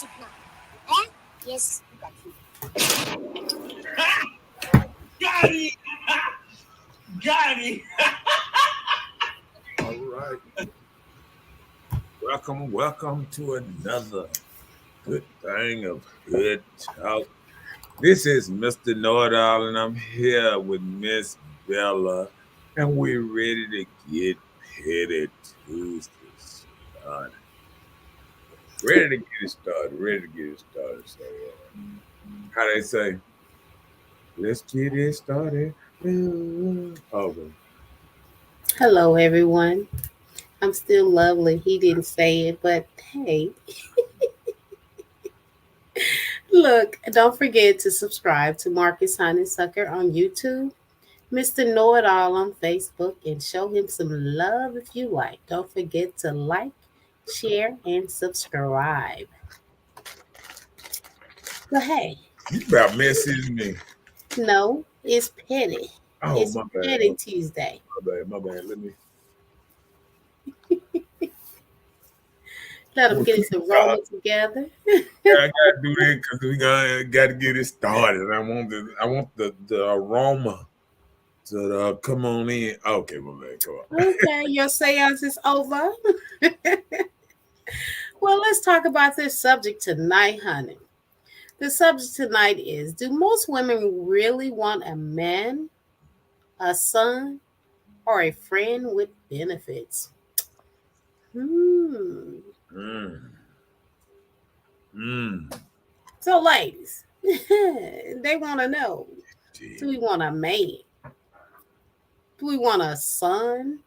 Masuk na. Eh? Yes. Got it! Got it! All right. Welcome to another good thing of good talk. This is Mr. Know-It-All, and I'm here with Miss Bella, and we're ready to get Petty Tuesday started. Ready to get it started. So, how they say, let's get it started. Okay. Hello, everyone. I'm still lovely. He didn't say it, but hey, look, don't forget to subscribe to Marcus Honeysucker on YouTube, Mr. Know It All on Facebook, and show him some love if you like. Don't forget to like, share, and subscribe. But hey, You about messing me. no, it's petty. Oh, It's my bad. Petty Tuesday. My bad. Let me. Let him get his aroma together. Yeah, I gotta do that because we gotta get it started. I want the aroma to come on in. Okay, my man, come on. Okay, your seance is over. Well, let's talk about this subject tonight, honey. The subject tonight is: do most women really want a man, a son, or a friend with benefits? Hmm. Mm. Mm. So, ladies, they want to know: do we want a man? Do we want a son?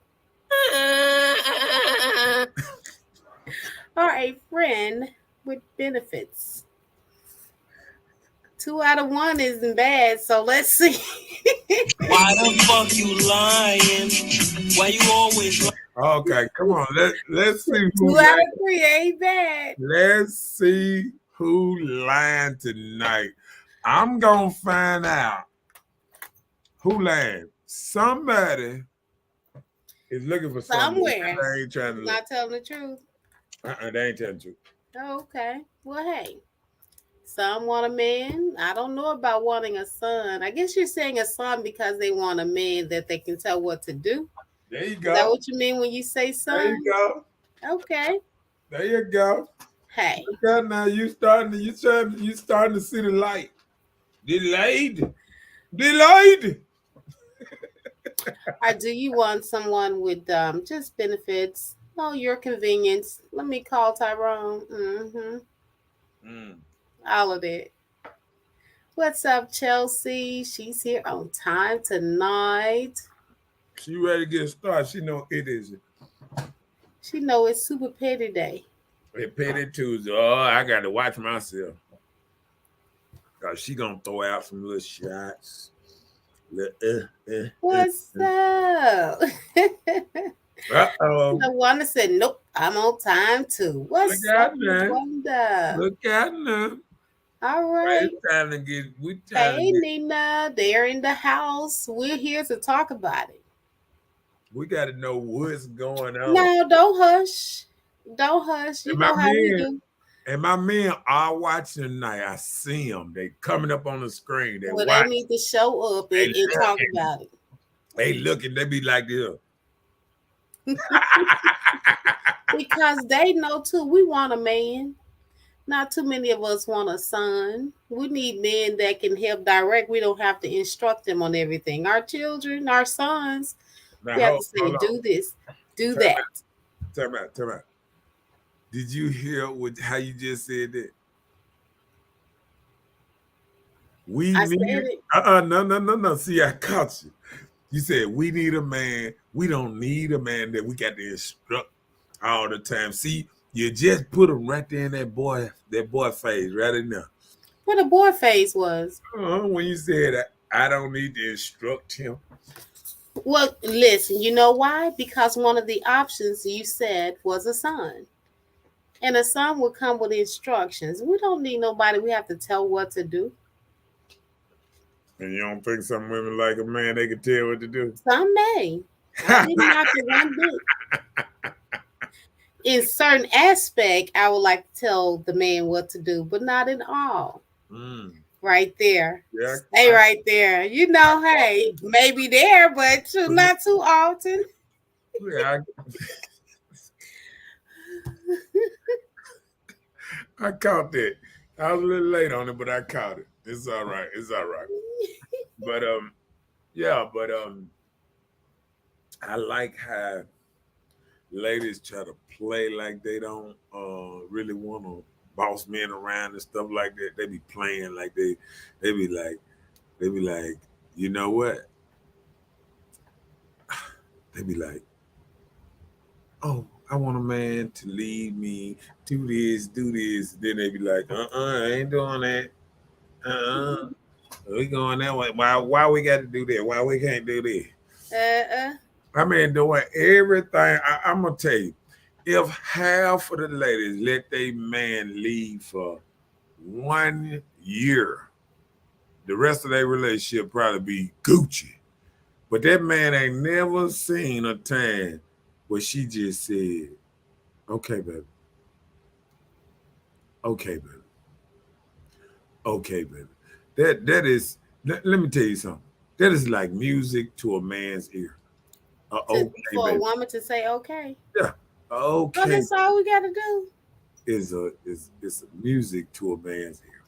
Or a friend with benefits? 2 out of 1 isn't bad, so let's see. Why the fuck you lying? Why you always lying? Okay, come on. Let's see 2 out of 3 ain't bad. Let's see who lying tonight. I'm gonna find out who lying. Somebody is looking for Somewhere. They ain't trying to look. Not telling the truth. They ain't telling the truth. Oh, okay. Well, hey. Some want a man. I don't know about wanting a son. I guess you're saying a son because they want a man that they can tell what to do. There you go. Is that what you mean when you say son? There you go. Okay. There you go. Hey. Okay, now you starting to see the light. Delayed. Or do you want someone with just benefits? Oh, your convenience. Let me call Tyrone. All of that. What's up, Chelsea? She's here on time tonight. She ready to get started. She know it is. She know it's Super Petty Day. Hey, Petty Tuesday. Oh, I got to watch myself. Cause she gonna throw out some little shots. What's up? Uh-oh. The one that said, nope, I'm on time too. What's up, Wanda? Look at them. All right. Hey, Nina, they're in the house. We're here to talk about it. We got to know what's going on. No, don't hush. Don't hush. You know how we do. And my men are watching tonight. I see them. They coming up on the screen. They need to show up and talk about it. They looking. They be like this. Because they know too. We want a man. Not too many of us want a son. We need men that can help direct. We don't have to instruct them on everything. Our children, our sons, we have to say, do this, do that. Turn around. Did you hear how you just said that? No. See, I caught you. You said we need a man. We don't need a man that we got to instruct all the time. See, you just put him right there in that boy phase right in there. What a boy phase was? When you said I don't need to instruct him. Well, listen, you know why? Because one of the options you said was a son. And a son will come with instructions. We don't need nobody we have to tell what to do. And you don't think some women like a man they can tell what to do? Some may. I didn't knock it one bit. in certain aspect, I would like to tell the man what to do, but not in all. Mm. Right there. Yeah, Stay right there. You know, hey, maybe there, but not too often. yeah, I caught that. I was a little late on it, but I caught it. It's all right. It's all right. But yeah, but I like how ladies try to play like they don't really want to boss men around and stuff like that. They be playing like they be like they be like, you know what? They be like, oh, I want a man to lead me, do this, do this. Then they be like, I ain't doing that. Uh-uh. We going that way. Why we got to do that? Why we can't do this? Uh-uh. I mean, doing everything. I'm gonna tell you, if half of the ladies let their man leave for 1 year, the rest of their relationship probably be Gucci. But that man ain't never seen a time where she just said, "Okay, baby. Okay, baby. Okay, baby." That is. Let me tell you something. That is like music to a man's ear. Okay, For a baby. woman to say okay. Yeah. Oh, Okay that's all we gotta do. is music to a man's ear.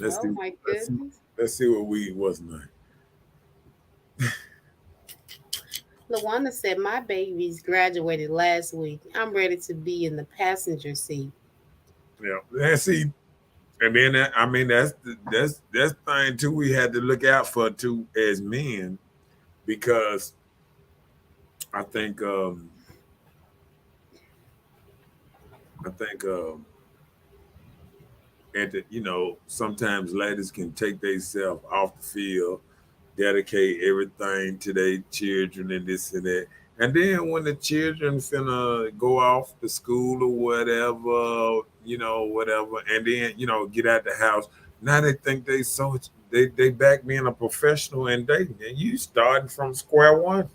Let's Oh see. my Let's see. goodness. Let's see what we was like. Lawana said my baby's graduated last week. I'm ready to be in the passenger seat. Yeah. Let's see. And then I mean that's thing too we had to look out for too as men because I think I think and that sometimes ladies can take themselves off the field, dedicate everything to their children and this and that. And then when the children finna go off to school or whatever, whatever, and then, get out the house, now they think they back being a professional and dating. And you starting from square one.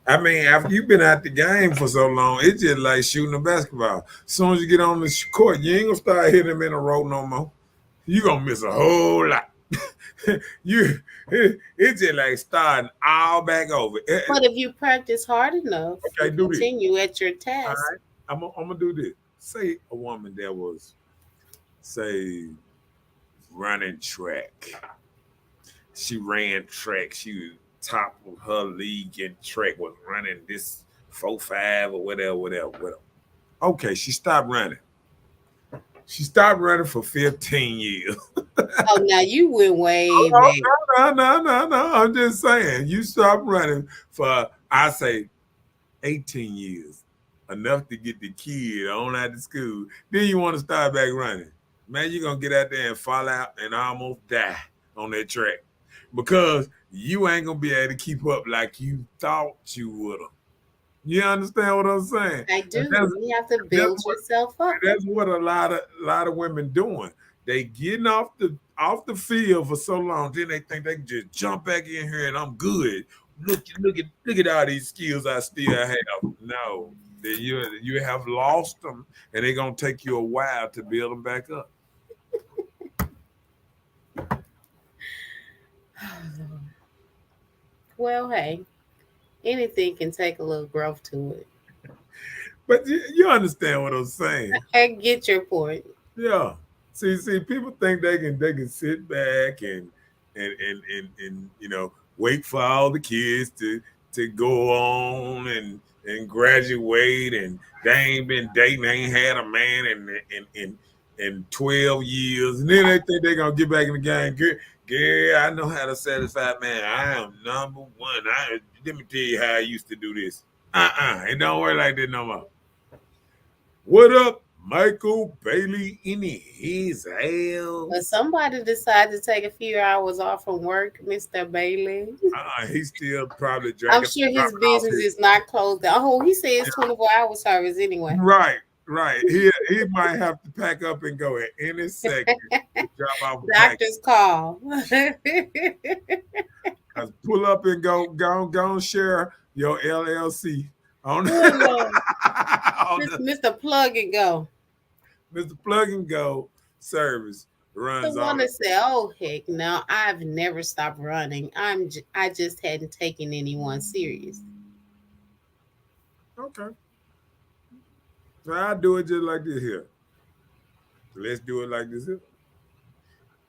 I mean, after you've been at the game for so long, it's just like shooting a basketball. As soon as you get on the court, you ain't gonna start hitting them in a row no more. You gonna miss a whole lot. It's just like starting all back over. But if you practice hard enough, you Okay, do this. continue at your All task. right, I'm gonna do this. Say a woman that was, say, running track. She ran track. She was top of her league in track. Was running this 4.5 or whatever, whatever, whatever. Okay, she stopped running. She stopped running for 15 years. Oh, now you went way Oh, back. no. I'm just saying, you stopped running for, I say, 18 years. Enough to get the kid on out of school. Then you want to start back running. Man, you're going to get out there and fall out and almost die on that track because you ain't going to be able to keep up like you thought you would have. You understand what I'm saying? I And do. You have to that's build what yourself up. that's what a lot of women doing. They getting off the field for so long, then they think they can just jump back in here and I'm good. Look at all these skills I still have. No, you have lost them, and they're gonna take you a while to build them back up. Well, hey, anything can take a little growth to it. But you understand what I'm saying? I get your point. Yeah. See, people think they can sit back and wait for all the kids to go on and graduate and they ain't been dating, they ain't had a man in 12 years, and then they think they're gonna get back in the game. Girl, I know how to satisfy man. I am number one. Let me tell you how I used to do this. It don't work like that no more. What up, Michael Bailey in his But house? somebody decided to take a few hours off from work, Mr. Bailey. He's still probably I'm dragging, sure his dropping off business his. is not closed down. Oh, he says 24-hour service anyway. Right. He might have to pack up and go at any second to drop off a pack. Doctor's call. Cause pull up and go and share your LLC on. Oh, Lord. all the Mr. Plug and Go. Mr. Plug and Go service The runs all one that said, "Oh heck, no, I've never stopped running. I just hadn't taken anyone serious." the okay. Now I do it just like this here. Let's do it like this here.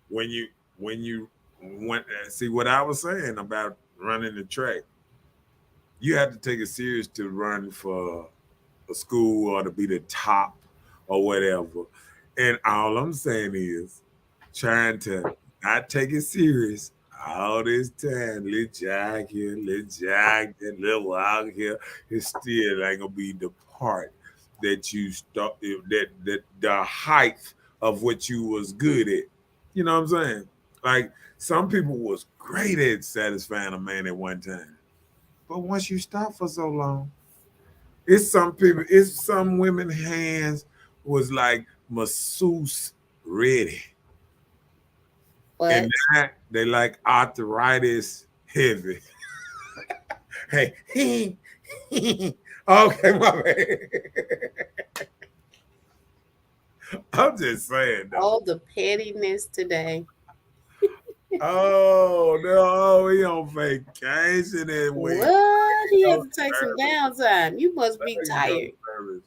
When you went see what I was saying about running the track, you have to take it serious to run for a school or to be the top or whatever. And all I'm saying is trying to not take it serious all this time. Little jog here, little jog there, little walk here. It still ain't gonna be the part that you start that the height of what you was good at. You know what I'm saying? Like some people was great at satisfying a man at one time. But once you stop for so long, it's some women hands was like masseuse ready. And But now they like arthritis heavy. Hey, okay, my man. I'm just saying though. all the pettiness today. Oh no, we on vacation and we What? He had no to take some service. downtime. You must be No tired. service.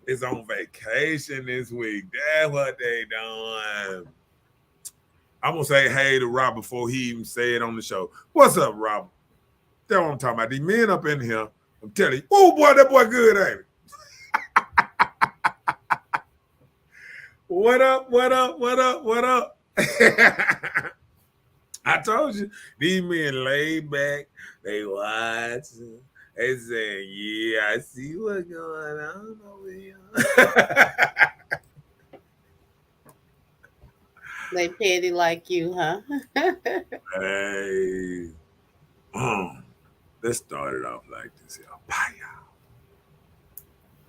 It's on vacation this week. That's what they doing. I'm gonna say hey to Rob before he even say it on the show. What's up, Rob? That's what I'm talking about. These men up in here. I'm telling you, oh boy, that boy good, ain't it? What up? What up? What up? What up? I told you, these men laid back. They watching. They saying, "Yeah, I see what's going on over here." They petty like you, huh? Hey, let's start it off like this here. Bye,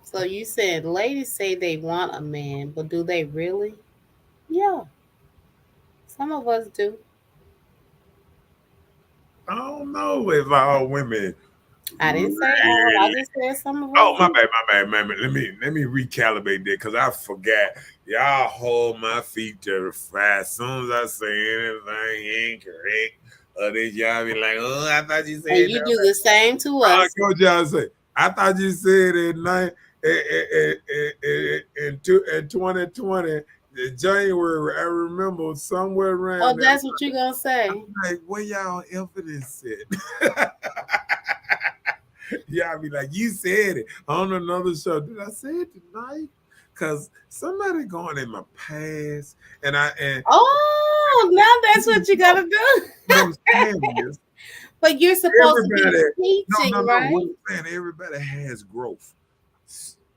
So you said ladies say they want a man, but do they really? Yeah, some of us do. I don't know if all women I didn't say all. I really. just said some of us Oh, do. my bad. Let me recalibrate that because I forgot. Y'all hold my feet to the fire. As soon as I say anything incorrect, or this y'all be like, "Oh, I thought you And said you that." do the same to I us. what y'all say. I thought you said at night in 2020, in January. I remember somewhere Oh, around there. that's what you're gonna say. Like, where y'all evidence at? Yeah, I be like, you said it on another show. Did I say it tonight? Cause somebody going in my past, and Oh, now that's what you gotta do. what I'm saying is But you're supposed to be everybody. No. teaching, What right? I'm saying, everybody has growth.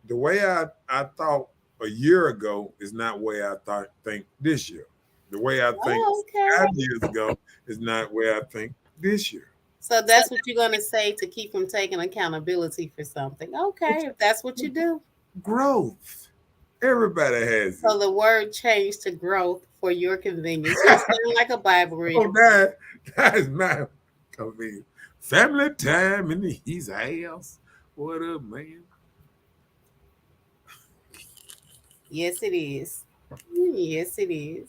The way I thought a year ago is not the way I think this year. The way I think Oh, okay. 5 years ago is not where I think this year. So that's what you're gonna say to keep from taking accountability for something. Okay, It's if that's what you do. growth. Everybody has So it. the word changed to growth for your convenience. You sound like a Bible reader. Oh, that is not convenient. Family time in his house. What up, man? Yes, it is. Yes, it is.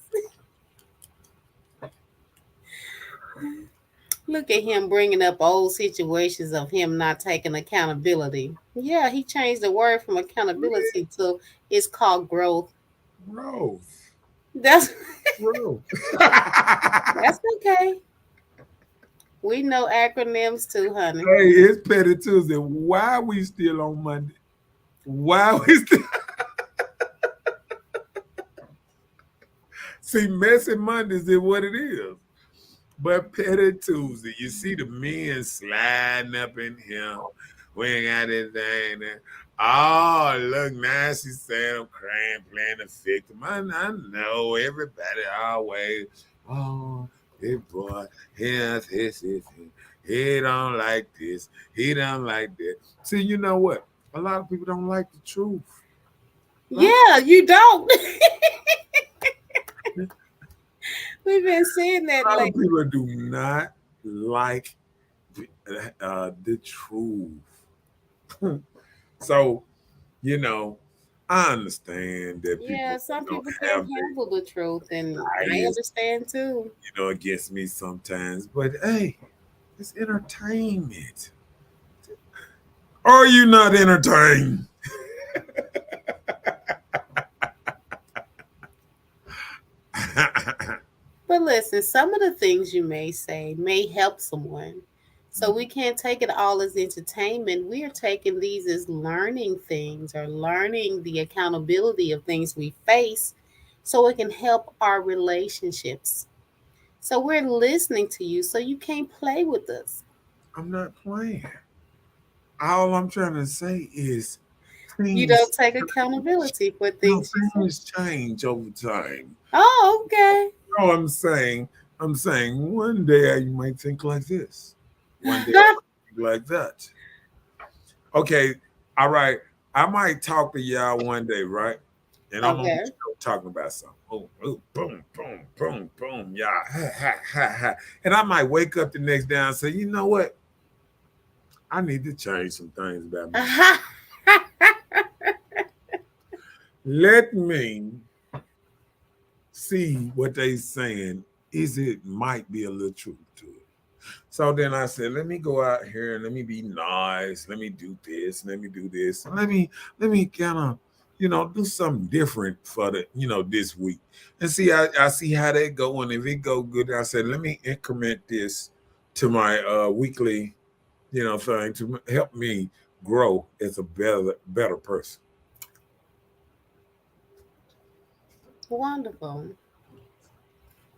Look at him bringing up old situations of him not taking accountability. Yeah, he changed the word from accountability to it's called growth. Growth. That's Growth. that's okay. We know acronyms too, honey. Hey, it's Petty Tuesday. Why are we still on Monday? Why are we still see messy Mondays is what it is. But Petty Tuesday, you see the men sliding up in here. We ain't got this thing there. Oh, look, now she's saying I'm crying, playing the victim. I know everybody always, oh, this boy, he don't like this, he don't like that. See, you know what? A lot of people don't like the truth. Yeah, you don't. We've been saying that A lot of lately. people do not like the truth. So, you know, I understand that Yeah, people some don't people can't have their handle the truth, and I bias, understand too. against me sometimes. But hey, it's entertainment. Are you not entertained? But listen, some of the things you may say may help someone. So we can't take it all as entertainment. We are taking these as learning things or learning the accountability of things we face so it can help our relationships. So we're listening to you so you can't play with us. I'm not playing. All I'm trying to say is You don't things take accountability for no things you say. things change over time. Oh, okay. No, I'm saying one day you might think like this. One day I might think like that. Okay, all right. I might talk to y'all one day, right? And I'm gonna be Okay. talking about something. Oh, oh, boom, boom, boom, boom, yeah, ha, ha, ha, ha. And I might wake up the next day and say, you know what? I need to change some things about me. Let me see what they saying. Is it might be a little truth to it. So then I said, let me go out here and let me be nice. Let me do this. Let me do this. Let me kind of, do something different for the, this week. And see, I see how they go. And if it go good, I said, let me increment this to my weekly, thing to help me grow as a better person. Wonderful.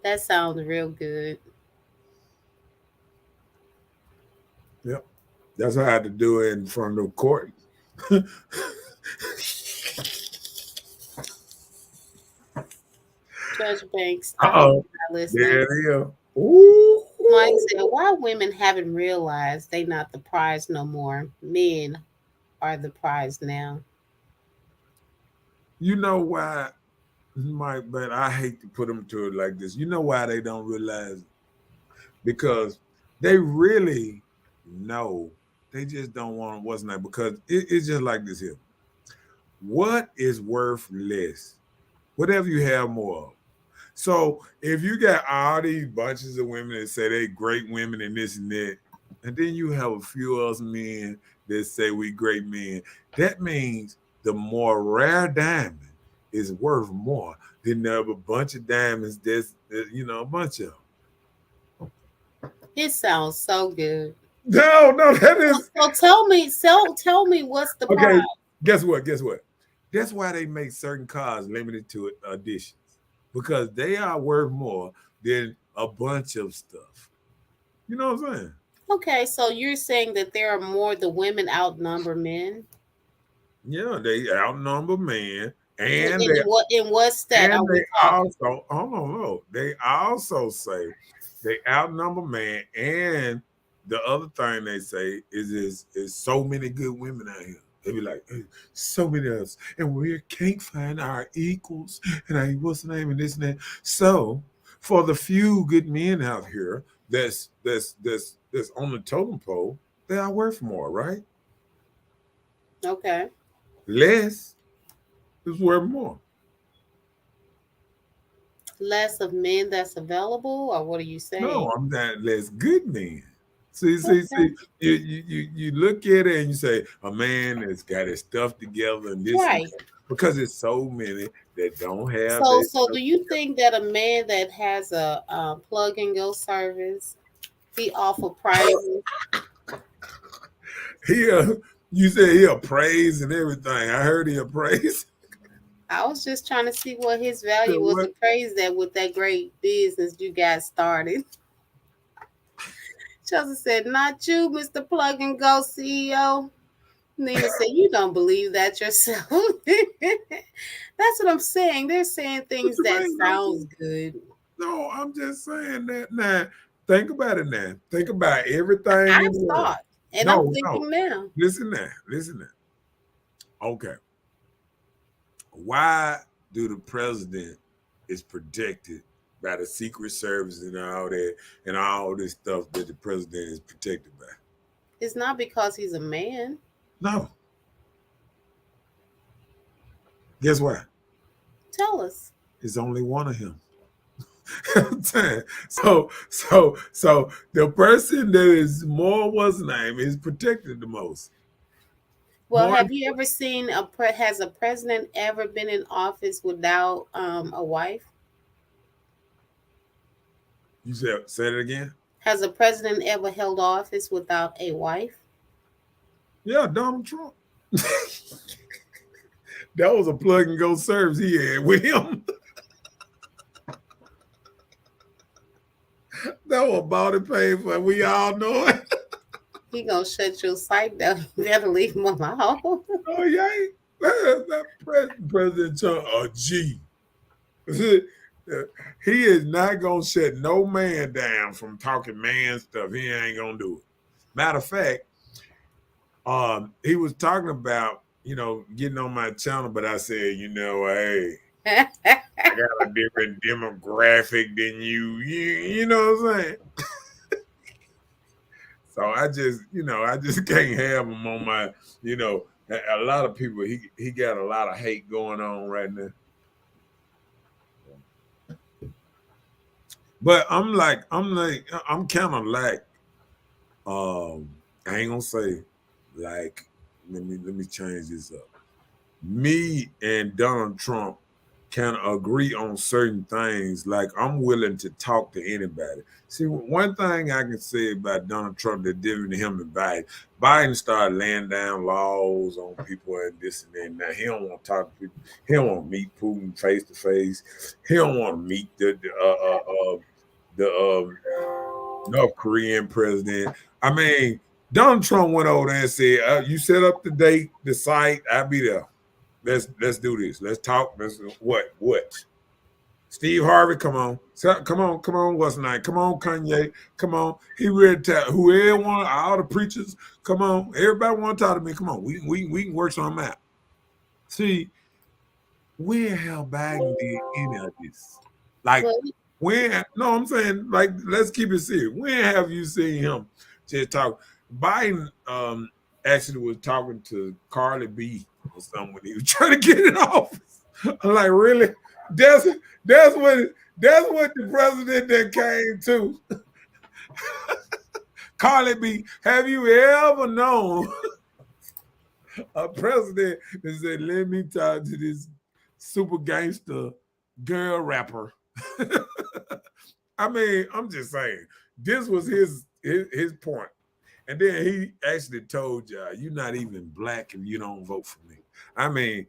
That sounds real good. Yep. That's how I had to do it in front of the court. Judge Banks, I hope Oh, you're not listening. there it is. Ooh. Mike said, why women haven't realized they not the prize no more. Men are the prize now. You know why, Mike, but I hate to put them to it like this. You know why they don't realize it? Because they really know. They just don't want what's not because it's just like this here. What is worth less? Whatever you have more of. So if you got all these bunches of women that say they great women and this and that, and then you have a few of us men that say we great men, that means the more rare diamond is worth more than the other bunch of diamonds a bunch of. It sounds so good. No, no, that is Tell me what's the okay. prize? Guess what? Guess what? That's why they make certain cars limited to editions because they are worth more than a bunch of stuff. You know what I'm saying? Okay, so you're saying that there are more the women outnumber men? Yeah, they outnumber man, and they In what stat are and we they talking? also hold on, no, they also say they outnumber man, and the other thing they say is so many good women out here. They be like, "Hey, so many of us, and we can't find our equals, and I what's the name and this and that." So for the few good men out here that's on the totem pole, they are worth more, right? Okay. Less is worth more. Less of men that's available, or what are you saying? No, I'm not less good men. See, Okay. you look at it and you say a man that's got his stuff together and this and Right. that because it's so many that don't have So, their so stuff do you think that a man that has a, plug and go service, he offer prizes? together. You say he'll praise and everything. I heard he'll praise. I was just trying to see what his value was What? to praise that with that great business you got started. Chelsea said, "Not you, Mister Plug and Go CEO." Nina said, "You don't believe that yourself." That's what I'm saying. They're saying What things you that mean? sounds good. No, I'm just saying that now. Think about it now. Think about everything in I've the world. thought, and I'm No, no. thinking now. Listen now. Listen now. Okay. Why do the president is protected by the Secret Service and all this stuff that the president is protected by? It's not because he's a man. No. Guess what? Tell us. It's only one of him. I'm saying. So the person that is more what's name is protected the most. Well, More have you ever seen has a president ever been in office without a wife? you said it again? Has a president ever held office without a wife? Yeah, Donald Trump. That was a plug and go service he had with him. That was bought and paid for. We all know it. He gonna shut your site down. You better leave him alone. Oh yeah, President Trump a G. He is not gonna shut no man down from talking man stuff. He ain't gonna do it. Matter of fact, he was talking about getting on my channel, but I said, hey, I got a different demographic than you. You know what I'm saying? So I just can't have him on my. A lot of people. He got a lot of hate going on right now. But I'm kind of like, I ain't gonna say like, let me change this up. Me and Donald Trump can agree on certain things. Like I'm willing to talk to anybody. See, one thing I can say about Donald Trump that different to him and Biden. Biden started laying down laws on people and this and that. Now he don't want to talk to people. He don't want to meet Putin face to face. He don't want to meet the North Korean president. I mean, Donald Trump went over there and said, "You set up the date, the site. I'll be there. Let's do this. Let's talk. Let's what? Steve Harvey, come on, come on. What's the name? Come on, Kanye, come on. He ready to whoever want all the preachers. Come on, everybody want to talk to me. Come on, we can work something out. See, when hell Biden did any of this? Like Well, when? No, I'm saying like let's keep it serious. When have you seen him just talk? Biden actually was talking to Carly B or something when he was trying to get in office. I'm like, really? That's that's what that's what the president that came to. Carly B, have you ever known a president that said, let me talk to this super gangster girl rapper? I mean, I'm just saying, this was his point. And then he actually told y'all, you're not even black and you don't vote for me. I mean,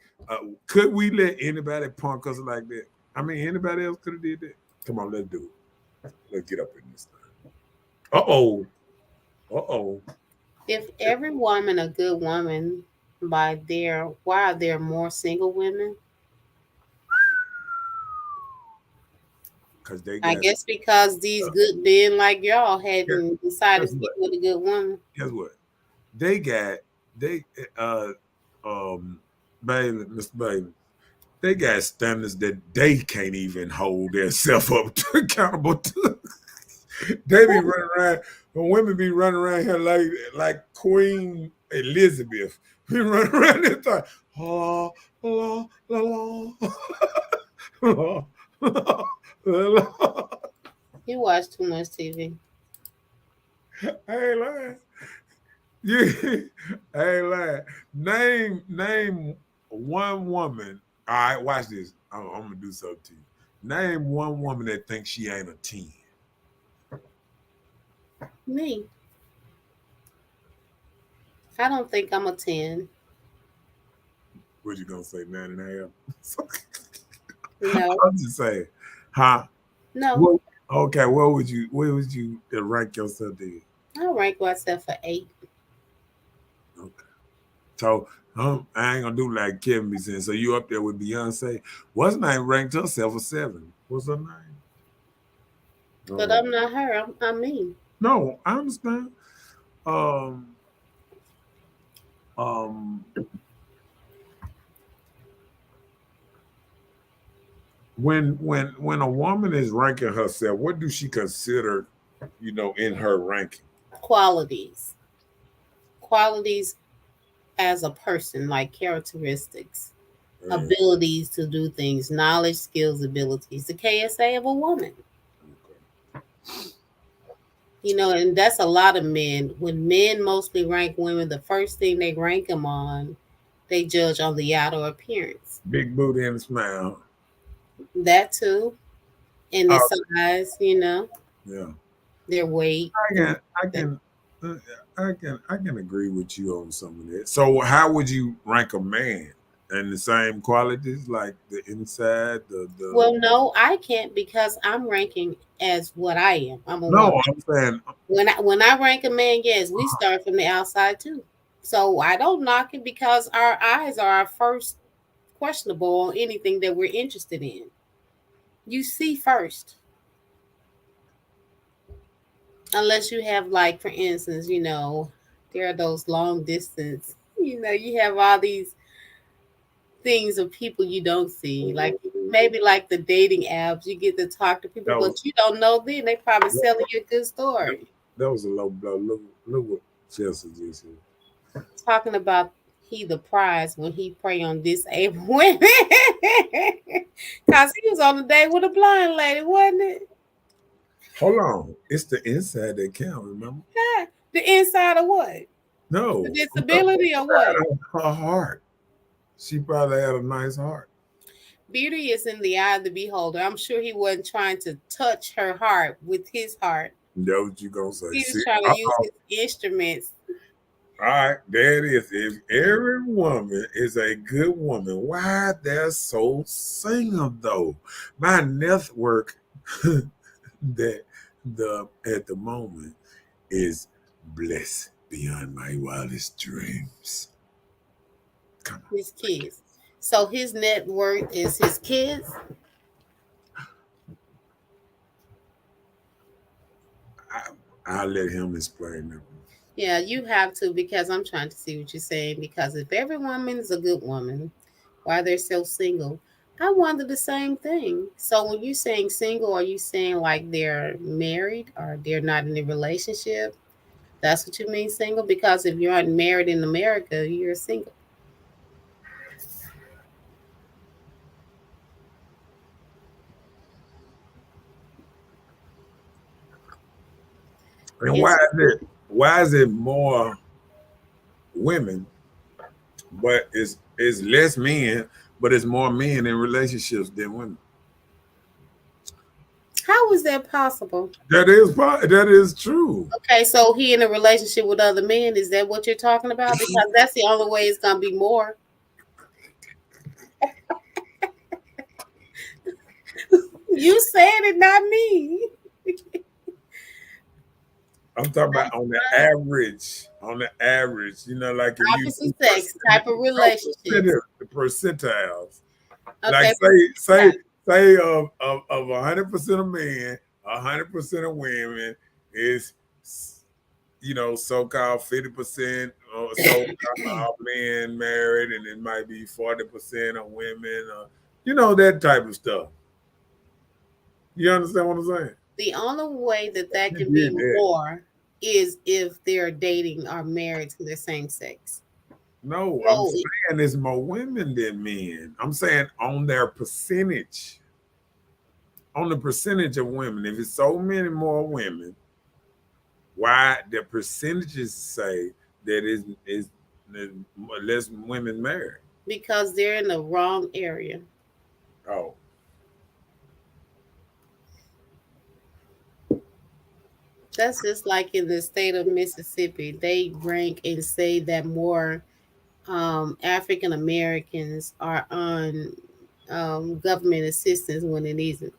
could we let anybody punk us like that? I mean, anybody else could have did that. Come on, let's do it. Let's get up in this thing. Uh-oh. Uh-oh. if every woman a good woman, why are there more single women? Because they I got, guess because these good men like y'all guess, hadn't decided guess to get what? with a good woman. Guess what? They Bailey, Mr. Bailey, they got standards that they can't even hold themselves up to accountable to. They be running around, when women be running around here like Queen Elizabeth. Be running around this time. La, la, la, la, la, la, la. You watch too much TV. I ain't lying. Yeah, I ain't lying. Name one woman. All right, watch this. I'm gonna do something to you. Name one woman that thinks she ain't a 10. Me, I don't think I'm a 10. What you gonna say, 9.5? No, I'm just saying, huh? no. What, okay, where would you rank yourself there? I'll rank myself for 8. Okay. So I ain't gonna do like Kevin be saying. So you up there with Beyonce? What's her name ranked herself a 7? What's her name? But Oh, I'm not her. I'm me. no, I understand. Um, um, when a woman is ranking herself, what do she consider, in her ranking? Qualities. Qualities as a person, like characteristics. Uh, abilities to do things, knowledge, skills, abilities, the KSA of a woman. okay. And that's a lot of men. When men mostly rank women, the first thing they rank them on, they judge on the outer appearance. Big booty and a smile. That too, and the Oh, size, yeah. their weight. I can, I can, uh, I can agree with you on some of that. So, how would you rank a man? And the same qualities, like the inside, the. Well, no, I can't because I'm ranking as what I am. I'm a woman. No, I'm saying When I rank a man, yes, we start from the outside too. So I don't knock it because our eyes are our first questionable on anything that we're interested in. You see first, unless you have, like, for instance, there are those long distance. You have all these things of people you don't see, like maybe like the dating apps. You get to talk to people, that but was you don't know them. They probably selling you a good story. that was a low blow. Look what Chelsea just said. Talking about he the prize when he prey on disabled women. Cause he was on the date with a blind lady, wasn't it? Hold on, it's the inside that count. Remember? Yeah. The inside of what? The No, I'm talking disability or what? about her heart. She probably had a nice heart. Beauty is in the eye of the beholder. I'm sure he wasn't trying to touch her heart with his heart. That what you gonna say? He was See, trying to use his instruments. all right, there it is. If every woman is a good woman, why they're so single though? My network that the at the moment is blessed beyond my wildest dreams. Come His kids. So his net worth is his kids. on, I'll let him explain that. Yeah, you have to because I'm trying to see what you're saying. Because if every woman is a good woman, why they're so single? I wonder the same thing. So when you're saying single, are you saying like they're married or they're not in a relationship? That's what you mean single? Because if you're not married in America, you're single. And It's why is it more women, but it's less men, but it's more men in relationships than women? how is that possible? That is true. Okay, so he in a relationship with other men. Is that what you're talking about? Because that's the only way it's gonna be more. You said it, not me. I'm talking about on the average, like if you Opposite do sex type of relationships. the percentiles, like Okay, say of 100% of men, 100% of women is so-called 50% or so-called men married, and it might be 40% of women, that type of stuff. You understand what I'm saying? the only way that You can be did that. more is if they're dating or married to the same sex. No, I'm So saying there's more women than men. I'm saying on their percentage, on the percentage of women. If it's so many more women, why the percentages say that is less women married? because they're in the wrong area. Oh, That's just like in the state of Mississippi, they rank and say that more African Americans are on government assistance when it isn't.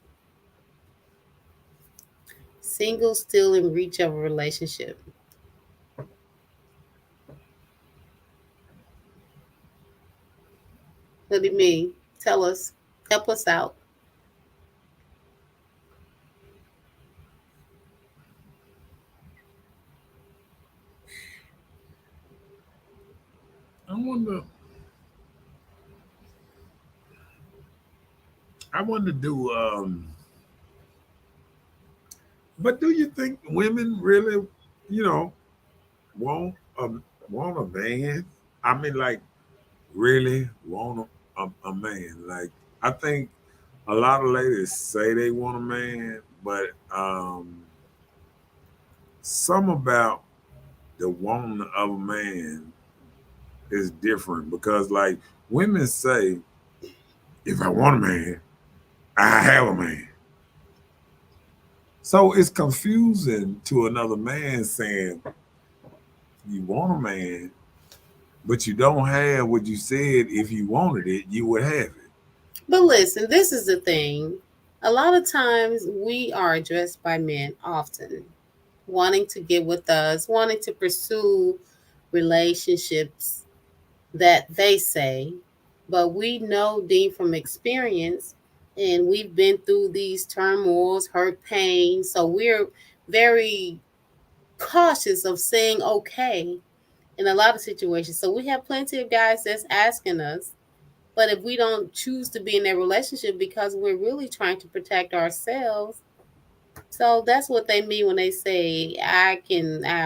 Singles still in reach of a relationship. What do you mean? Tell us. Help us out. I wonder. I want to do. But do you think women really, you know, want a want a man? I mean, like really want him? a man. Like I think a lot of ladies say they want a man, but some about the wanting of a man is different because like women say, if I want a man, I have a man. So it's confusing to another man saying you want a man, but you don't have what you said if you wanted it, you would have it. But listen, this is the thing. A lot of times we are addressed by men often wanting to get with us, wanting to pursue relationships that they say, but we know, Dean, from experience, and we've been through these turmoils, hurt, pain, so we're very cautious of saying okay in a lot of situations. So we have plenty of guys that's asking us, but if we don't choose to be in that relationship because we're really trying to protect ourselves, so that's what they mean when they say I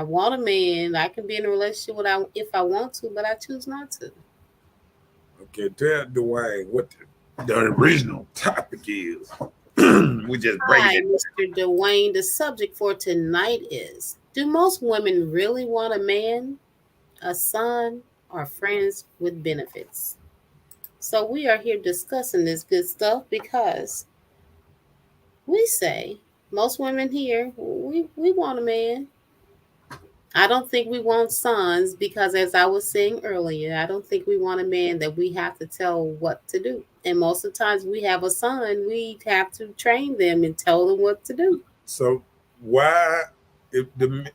want a man, I can be in a relationship without if I want to, but I choose not to. Okay, tell Dwayne what the original topic is. We just breaking Hi, it. Mr. Dwayne. The subject for tonight is: do most women really want a man, a son, or friends with benefits? So we are here discussing this good stuff because we say most women here we want a man. I don't think we want sons because, as I was saying earlier, I don't think we want a man that we have to tell what to do. And most of the times we have a son, we have to train them and tell them what to do. So why, if the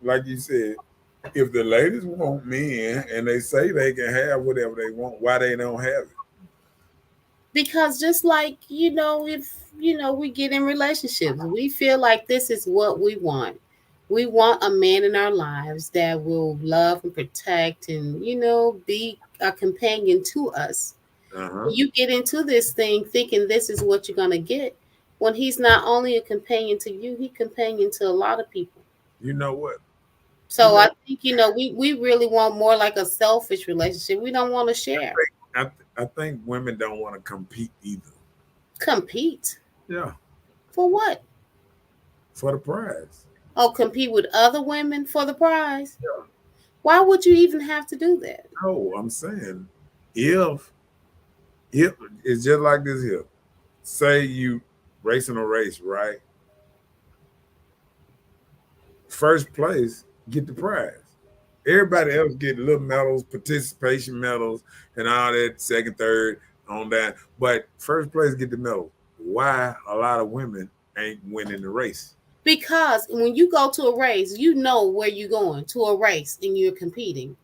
like you said, if the ladies want men and they say they can have whatever they want, why they don't have it? Because just like, if, we get in relationships, we feel like this is what we want. We want a man in our lives that will love and protect and, be a companion to us. Uh huh. You get into this thing thinking this is what you're going to get when he's not only a companion to you, he's companion to a lot of people. You know what? You So know, I think, we really want more like a selfish relationship. We don't want to share. I think women don't want to compete either. Compete Yeah, for what? for the prize. Oh, compete with other women for the prize? Yeah. Why would you even have to do that? No, I'm saying if if it's just like this here. Say you racing a race, right? First place get the prize. Everybody else get little medals, participation medals, and all that. Second, third, on that. But first place get the medal. Why a lot of women ain't winning the race? Because when you go to a race, you know where you're going to a race and you're competing.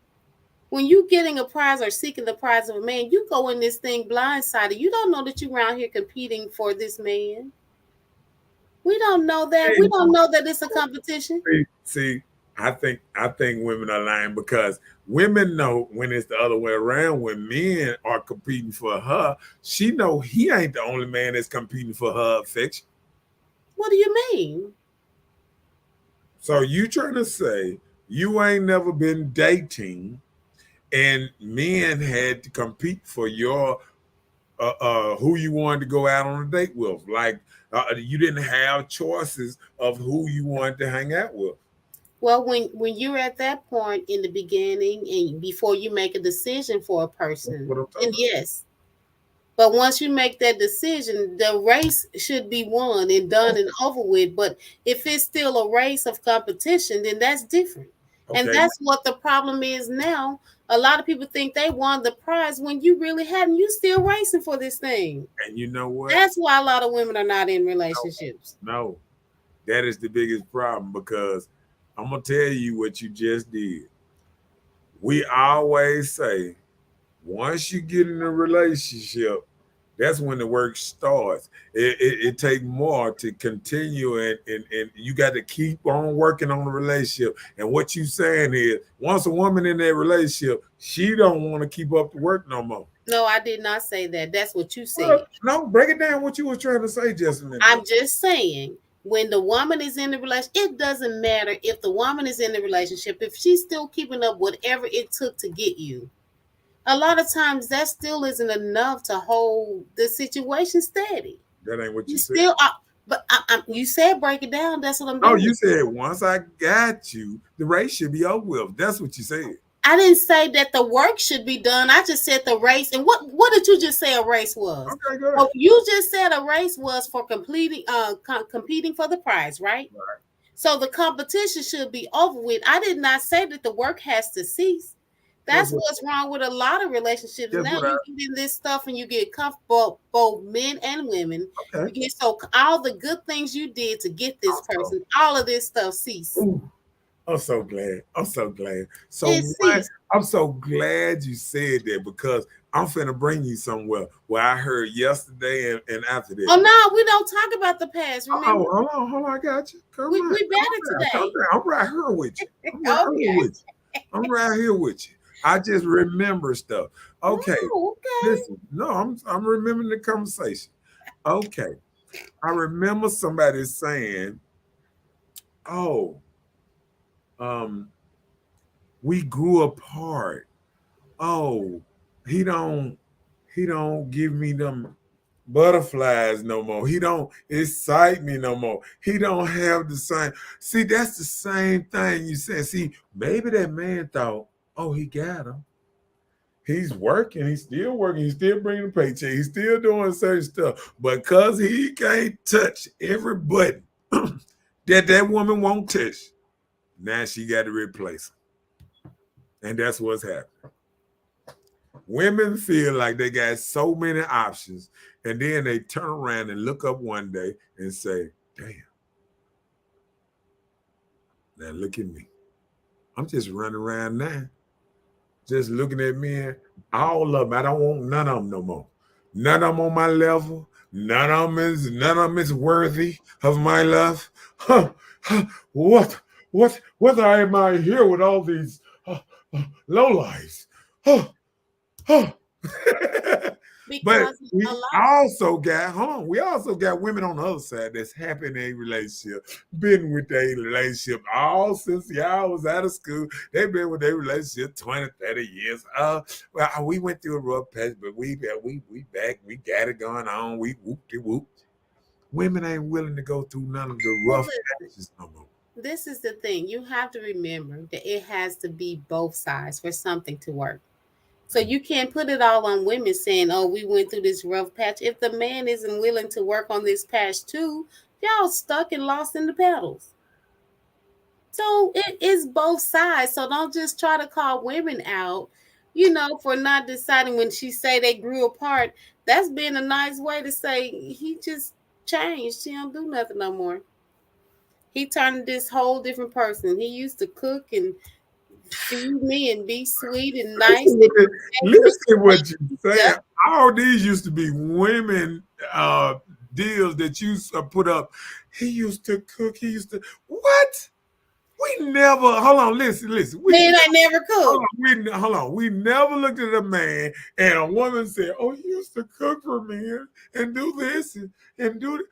When you getting a prize or seeking the prize of a man, you go in this thing blindsided. You don't know that you're around here competing for this man. We don't know that. We don't know that it's a competition. See, I think women are lying because women know when it's the other way around. When men are competing for her, she know he ain't the only man that's competing for her affection. What do you mean? So you trying to say you ain't never been dating and men had to compete for your who you wanted to go out on a date with. Like you didn't have choices of who you wanted to hang out with. Well, when you're at that point in the beginning and before you make a decision for a That's person, what I'm then talking yes. But once you make that decision, the race should be won and done about. and over with. But if it's still a race of competition, then that's different. And Okay, that's what the problem is now. A lot of people think they won the prize when you really haven't. You still racing for this thing. and you know what? That's why a lot of women are not in relationships. No, that is the biggest problem because I'm gonna tell you what you just did. We always say once you get in a relationship, that's when the work starts. It takes more to continue and you got to keep on working on the relationship. And what you saying is once a woman in that relationship, she don't want to keep up the work no more. No, I did not say that. That's what you said. Well, no, break it down what you were trying to say just a minute I'm ago. just saying, when the woman is in the relationship, it doesn't matter if the woman is in the relationship, if she's still keeping up whatever it took to get you. A lot of times that still isn't enough to hold the situation steady. That ain't what You you said. still are, but you said break it down. That's what I'm No, doing. you said once I got you, the race should be over with. That's what you said. I didn't say that the work should be done. I just said the race. And what did you just say a race was? Okay, good. Well, you just said a race was for competing for the prize, right? Right. So the competition should be over with. I did not say that the work has to cease. Guess That's what? what's wrong with a lot of relationships. Guess Now what? I you get in this stuff and you get comfortable, both men and women. okay. You get so all the good things you did to get this Also, person, all of this stuff cease. ooh, I'm so glad. I'm so glad. So It what? ceased. I'm so glad you said that because I'm finna bring you somewhere where I heard yesterday and after that. Oh no, we don't talk about the past. Oh, Remember, hold on, I got you. Come on, we come better on down, come today. down. I'm right here with you. I'm right here Okay. with you. I'm right here with you. I just remember stuff. Okay, Oh, okay. listen. No, I'm remembering the conversation. Okay, I remember somebody saying, "Oh, um, we grew apart. Oh, he don't he don't give me them butterflies no more. He don't excite me no more. He don't have the same. See, that's the same thing you said. See, maybe that man thought, oh, he got him. He's working. He's still working. He's still bringing a paycheck. He's still doing certain stuff. But because he can't touch every button that woman won't touch, now she got to replace him. And that's what's happening. Women feel like they got so many options, and then they turn around and look up one day and say, damn, now look at me. I'm just running around now, just looking at men, all of them. I don't want none of them no more. None of them on my level. None of them is worthy of my love. Huh, huh, what am I here with all these low lives? Huh, huh. But Because a we lot. also got, hold on, we also got women on the other side that's happy in a relationship, been with their relationship all since y'all was out of school. They've been with their relationship 20, 30 years. Well, we went through a rough patch, but we back, we got it going on. We whoop-de-whoop. Women ain't willing to go through none of the Well, rough listen, patches no more. this is the thing. You have to remember that it has to be both sides for something to work. So you can't put it all on women saying, "Oh, we went through this rough patch." If the man isn't willing to work on this patch too, y'all stuck and lost in the pedals. So it is both sides. So don't just try to call women out, for not deciding when she say they grew apart. That's been a nice way to say he just changed. He don't do nothing no more. He turned this whole different person. He used to cook and feed me and be sweet and nice. Listen what you saying. Yep. All these used to be women deals that you put up. He used to cook. He used to what? We never hold on. Listen. Man, I never cooked. Hold on. We never looked at a man and a woman said, "Oh, he used to cook for me and do this and do that."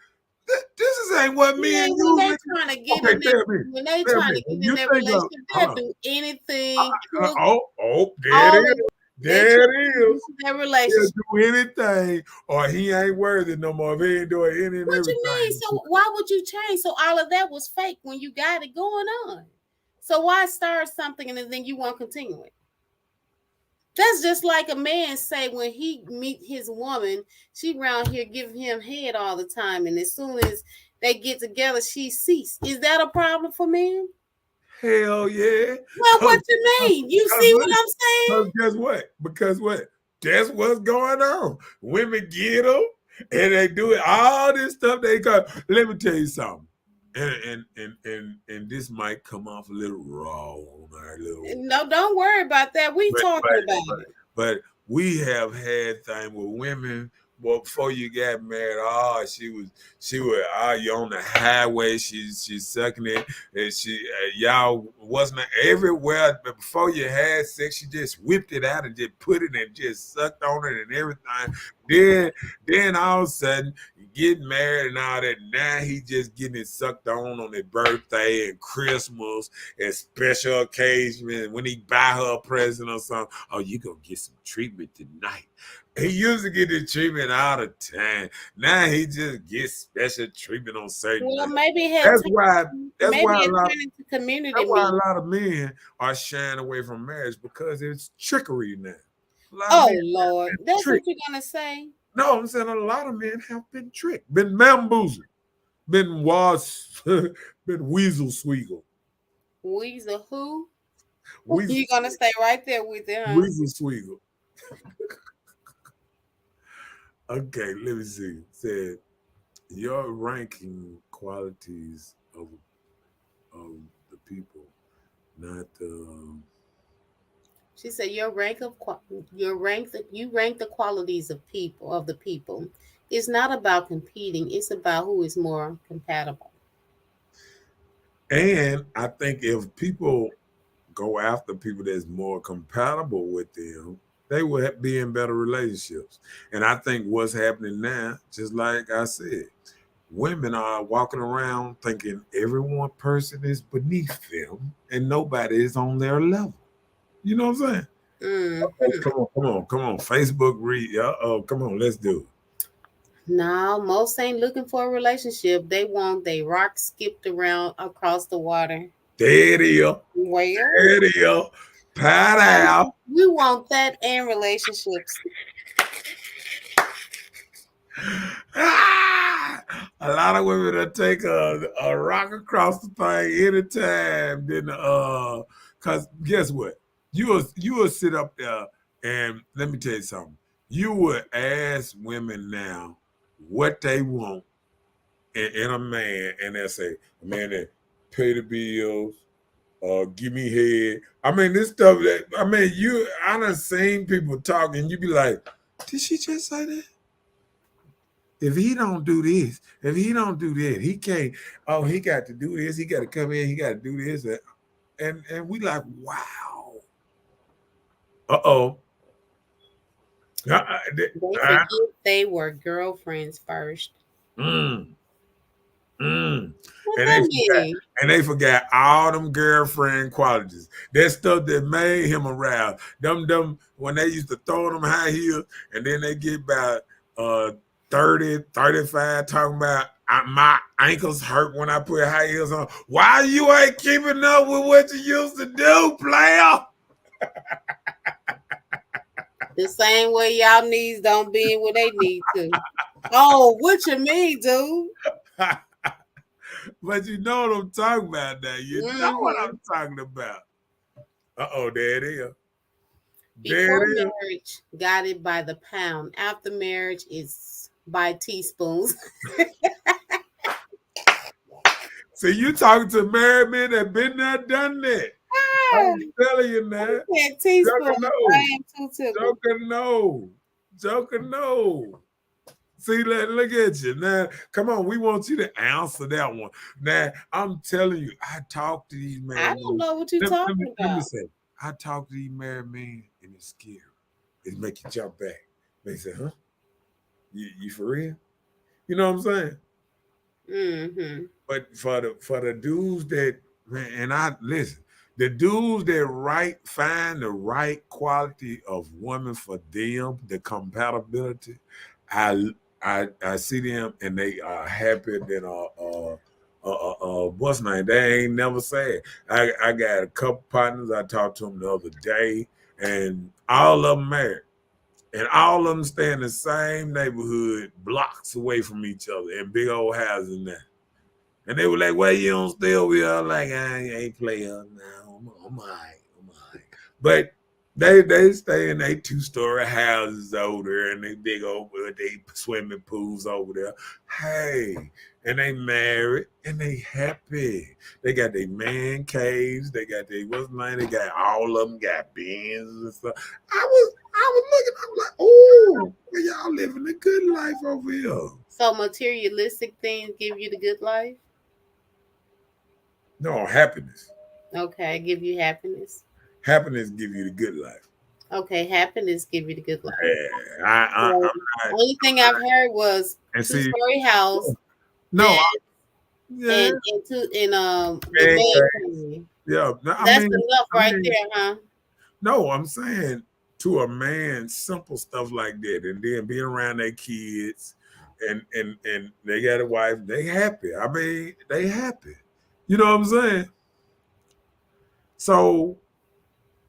This ain't what me and Man, when you. they trying to get Okay, in that, tell me. when they Tell trying me. to When get in you that think of relationship, hold they'll on. do anything, cook There it all of is. they There trying it to is. get their He'll relationship. do anything, or he ain't worthy no more. If he ain't doing any and What you mean? everything. So why would you change? So all of that was fake when you got it going on. So why start something and then you won't continue it? That's just like a man say when he meet his woman, she around here giving him head all the time, and as soon as they get together, she cease. Is that a problem for men? Hell yeah. Well, Cause, what you mean? You cause see what listen, I'm saying? cause guess what? Because what? That's what's going on. Women get them and they do it. All this stuff they got. Let me tell you something. And this might come off a little raw on our little No, don't worry about that. We but talking about it. but we have had things with women. Well, before you got married, she was you on the highway. She's sucking it, and y'all wasn't everywhere. But before you had sex, she just whipped it out and just put it and just sucked on it and everything. Then then all of a sudden you get married and all that. Now he just getting it sucked on his birthday and Christmas and special occasions when he buy her a present or something. Oh, you gonna get some treatment tonight. He used to get the treatment all the time. Now he just gets special treatment on certain Well, nights. maybe it had That's why. That's maybe why a it lot. turned into community That's why a meeting. lot of men are shying away from marriage because it's trickery now. A lot of men Oh Lord, have been that's what tricked. you're gonna say? No, I'm saying a lot of men have been tricked, been bamboozled, been was, been weasel swiggle, Weezer who? weasel, You're gonna stay right there with it, huh? weasel swiggle. Okay, let me see. Said your ranking qualities of the people, not She said you rank the qualities of the people. It's not about competing. It's about who is more compatible. and I think if people go after people that's more compatible with them, they will be in better relationships. And I think what's happening now, just like I said, women are walking around thinking every one person is beneath them and nobody is on their level. You know what I'm saying? Oh, Hmm. come on. Facebook read. Oh, come on, let's do it. No, most ain't looking for a relationship. They want they rock skipped around across the water. There it is. Well, There it is. Pat out. we want that and relationships. Ah! A lot of women will take a rock across the thing anytime. Then cause guess what? You will sit up there and let me tell you something. You would ask women now what they want in a man, and they'll say, a man that pay the bills, give me head. I mean, this stuff that I done seen people talking, you be like, did she just say that? If he don't do this, if he don't do that, he can't. Oh, he got to do this. He got to come in. He got to do this, and we like, wow. Uh-oh. Uh, They uh, forget they were girlfriends first. mm, mm. What And they that forgot, mean? all them girlfriend qualities. That stuff that made him aroused. Them when they used to throw them high heels, and then they get about uh 30, 35 talking about my ankles hurt when I put high heels on. Why you ain't keeping up with what you used to do, player? The same way y'all needs don't be where they need to. Oh, what you mean, dude? But you know what I'm talking about now. You know what Hmm. I'm talking about. Uh-oh, there it is. There Before it is. marriage, got it by the pound. After marriage, it's by teaspoons. See, you talking to married men that been there, done that. I'm telling you now. Yeah, teaspoons. Joker I no. am too tickled. Joker no. Joker no. See, look at you. Now, come on, we want you to answer that one. Now, I'm telling you, I talk to these I married don't men. know what you're talking Let me about. say, I talk to these married men and it's scary. It make you jump back. They say, huh? You for real? You know what I'm saying? Mm-hmm. But for the dudes that and I listen, the dudes that find the right quality of women for them, the compatibility, I I see them and they are happy than what's name? They ain't never sad. I got a couple partners I talked to them the other day, and all of them married. And all of them stay in the same neighborhood, blocks away from each other, in big old houses now. And they were like, "Well, you don't stay over here." I'm like, I ain't player now. I'm all right. I'm all right. But they stay in their 2-story houses over there and they big over they swimming pools over there. Hey, and they married and they happy. They got their man caves. They got their what's name? They got all of them got bins and stuff. I was looking, I'm like, oh, y'all living a good life over here. So materialistic things give you the good life? No, happiness. Okay, give you happiness. Happiness give you the good life. Okay, happiness give you the good life. Yeah, So I'm not. only thing I've heard was And see, two-story house, no, that yeah, and the bed pancakes. frame. Yeah, no, That's enough I right mean, there, huh? no, I'm saying to a man, simple stuff like that, and then being around their kids, and they got a wife, they happy. I mean, they happy. You know what I'm saying? So,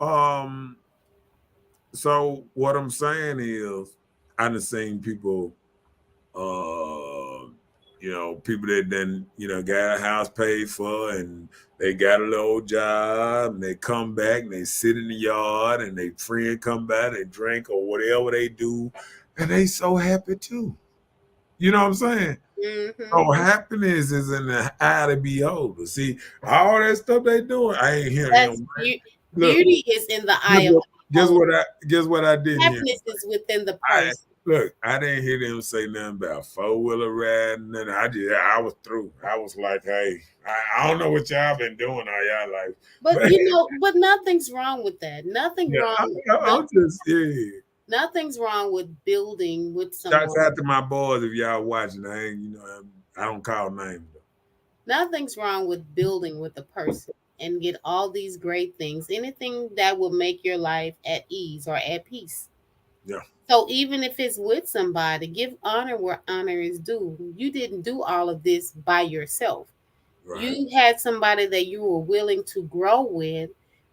um, so what I'm saying is, I done seen people, uh, people that then, got a house paid for and they got a little job and they come back and they sit in the yard and they friend come by, they drink or whatever they do, and they so happy too. You know what I'm saying? Mm-hmm. So happiness is in the eye of the beholder. See, all that stuff they doing, I ain't hear That's him. Look, beauty is in the eye guess of what? the beholder. Guess what I didn't hear. Happiness is within the I person. look, I didn't hear them say nothing about four-wheeler riding, and I was through. I was like, hey, I don't know what y'all been doing all y'all life, But but but nothing's wrong with that. Nothing yeah, wrong. I'm just yeah. Nothing's wrong with building with Shouts someone. out to my boys if y'all watching. I ain't, I don't call names though. Nothing's wrong with building with a person and get all these great things. Anything that will make your life at ease or at peace. Yeah, So even if it's with somebody, give honor where honor is due. You didn't do all of this by yourself. right. You had somebody that you were willing to grow with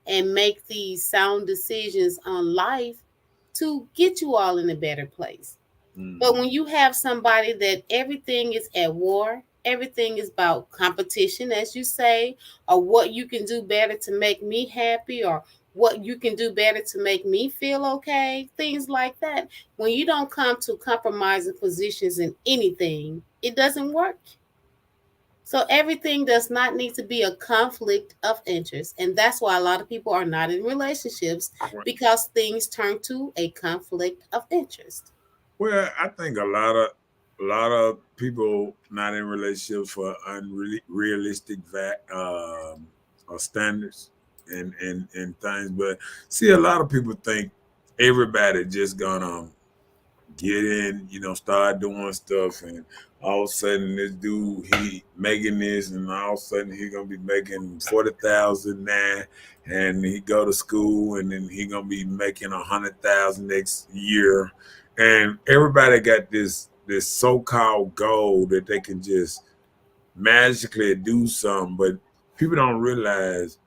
and make these sound decisions on life to get you all in a better place. But Mm. when you have somebody that everything is at war, everything is about competition, as you say, or what you can do better to make me happy, or what you can do better to make me feel okay, things like that. When you don't come to compromising positions in anything, it doesn't work. So everything does not need to be a conflict of interest. And that's why a lot of people are not in relationships because things turn to a conflict of interest. Well, I think a lot of people not in relationships for unrealistic standards and things. But see, a lot of people think everybody just gonna get in, start doing stuff, and all of a sudden this dude he making this, and all of a sudden he gonna be making 40,000 now, and he go to school, and then he gonna be making 100,000 next year, and everybody got this so called goal that they can just magically do something, but people don't realize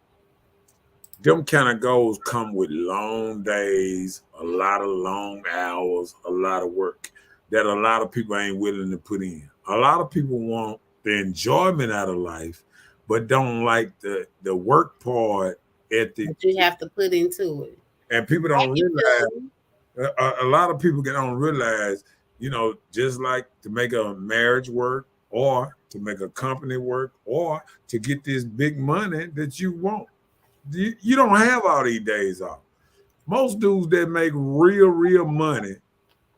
them kind of goals come with long days, a lot of long hours, a lot of work that a lot of people ain't willing to put in. A lot of people want the enjoyment out of life, but don't like the work part at the That you have to put into it. and people I don't can realize feel a lot of people don't realize, just like to make a marriage work or to make a company work or to get this big money that you want. You don't have all these days off. Most dudes that make real money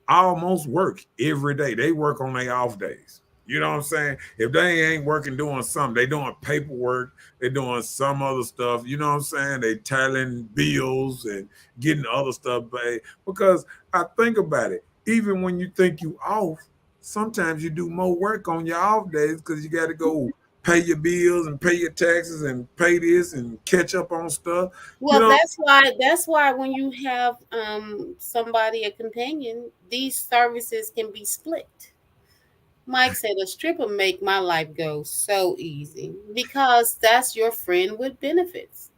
almost work every day. They work on their off days. You know what I'm saying? If they ain't working doing something, they doing paperwork, they doing some other stuff. You know what I'm saying? They tallying bills and getting other stuff paid. Because I think about it, even when you think you off, sometimes you do more work on your off days because you got to go pay your bills and pay your taxes and pay this and catch up on stuff. You well, know, that's why when you have somebody, a companion, these services can be split. Mike said a stripper make my life go so easy because that's your friend with benefits.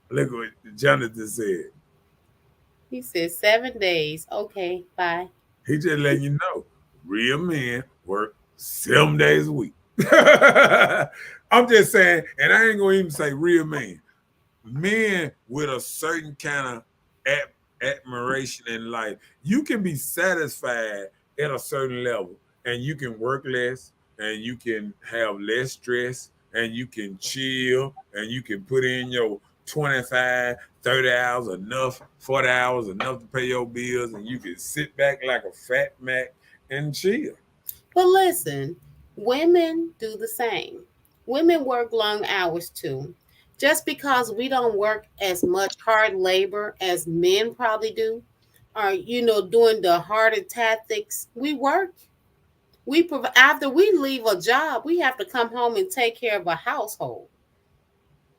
look what Jonathan said. He said 7 days. Okay, bye. He just letting you know, real men work 7 days a week. I'm just saying, and I ain't gonna even say real men. Men with a certain kind of admiration in life. You can be satisfied at a certain level, and you can work less, and you can have less stress, and you can chill, and you can put in your 25, 30 hours enough, 40 hours enough to pay your bills, and you can sit back like a fat Mac and chill. But listen, women do the same. Women work long hours too. Just because we don't work as much hard labor as men probably do, or doing the harder tactics, we work. After we leave a job, we have to come home and take care of a household.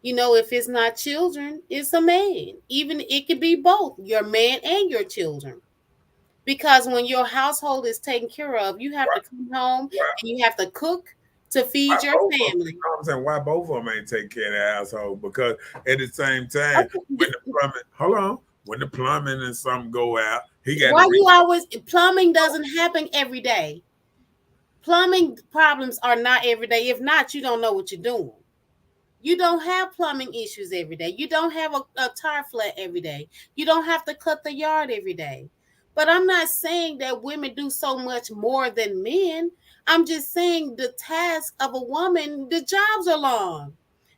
If it's not children, it's a man. Even it could be both, your man and your children. Because when your household is taken care of, you have Why, to come home why, and you have to cook to why feed your both of them? You family. know what I'm saying? Why both of them ain't take care of the household? Because at the same time, when Okay. the plumbing, hold on, when the plumbing and something go out, he got to Why reach. you always plumbing doesn't happen every day. Plumbing problems are not every day. If not, you don't know what you're doing. You don't have plumbing issues every day. You don't have a tire flat every day. You don't have to cut the yard every day. But I'm not saying that women do so much more than men. I'm just saying the task of a woman, the jobs are long.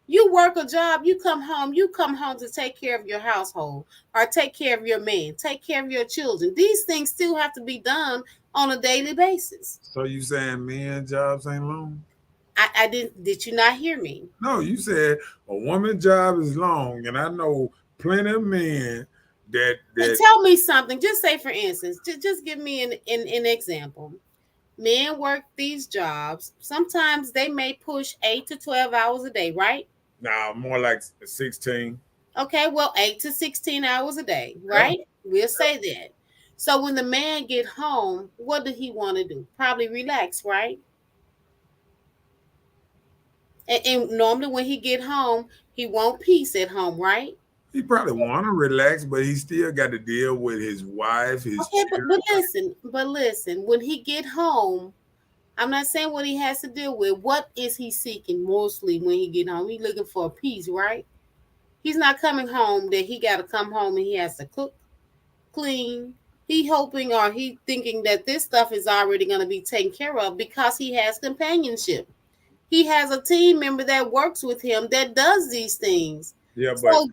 You work a job, you come home to take care of your household or take care of your man, take care of your children. These things still have to be done on a daily basis. So you saying men jobs ain't long? I did you not hear me? No, you said a woman job is long, and I know plenty of men that Tell me something. Just say, for instance, just give me an example. Men work these jobs. Sometimes they may push 8 to 12 hours a day, right? now more like 16. Okay, well, 8 to 16 hours a day, Yeah, right? We'll say that. So when the man get home, what do he want to do? Probably relax, right? And normally when he get home, he want peace at home, right? he probably want to relax, but he still got to deal with his wife, his Okay, children. but listen, when he get home, I'm not saying what he has to deal with. What is he seeking mostly when he get home? He looking for peace, right? He's not coming home that he got to come home and he has to cook, clean. He hoping or he thinking that this stuff is already going to be taken care of because he has companionship. He has a team member that works with him that does these things. Yeah, but So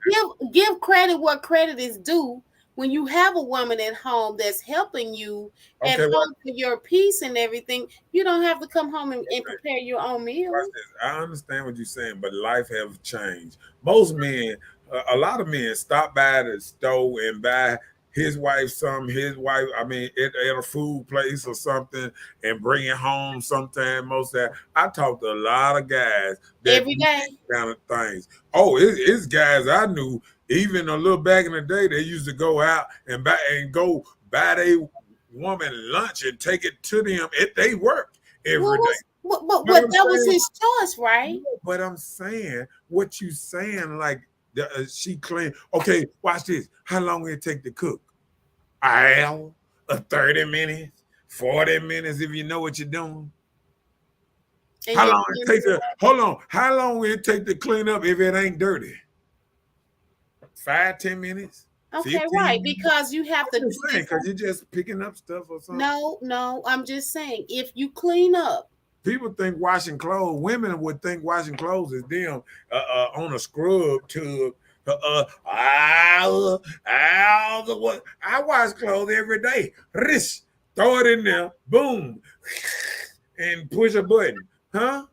give credit what credit is due. When you have a woman at home that's helping you at okay, home for your peace and everything, you don't have to come home and prepare your own watch meals. this. I understand what you're saying, but life have changed. Most men, a lot of men, stop by the store and buy his wife some. His wife, I mean, at a food place or something, and bring it home. Sometime, most of that. I talked to a lot of guys that Every do day. these kind of things. Oh, it's guys I knew. Even a little back in the day, they used to go out and buy their woman lunch and take it to them at they work What every day. was But but I'm that was saying, his choice, right? but I'm saying what you saying, like she claimed. Okay, watch this. How long it take to cook? An hour, 30 minutes, 40 minutes. If you know what you're doing. And How you're long it take to hold on? How long it take to clean up if it ain't dirty? 5, 10 minutes, okay, right, 15 minutes. because you have to I'm do just saying, this. cause you're just picking up stuff or something. No, no, I'm just saying if you clean up. People think washing clothes. Women would think washing clothes is them on a scrub tub. What? I wash clothes every day. Rish, throw it in there, boom, and push a button. Huh?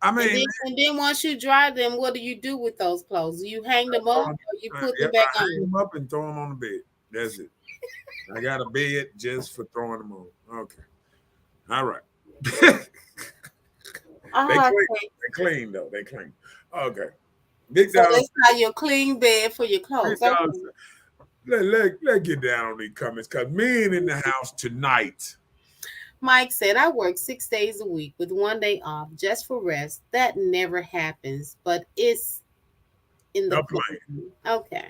I And mean, then once you dry them, what do you do with those clothes? Do you hang them up or you put yeah, them back I hang on? them up and throw them on the bed. That's it. I got a bed just for throwing them on. Okay. All right. They Oh, clean. okay. They clean though. They clean. Okay. Big So dog. that's how your clean bed for your Big clothes. dog. Okay. Let get down on these comments because men in the house tonight. Mike said, I work 6 days a week with 1 day off just for rest. That never happens, but it's in the A plan. plan. Okay.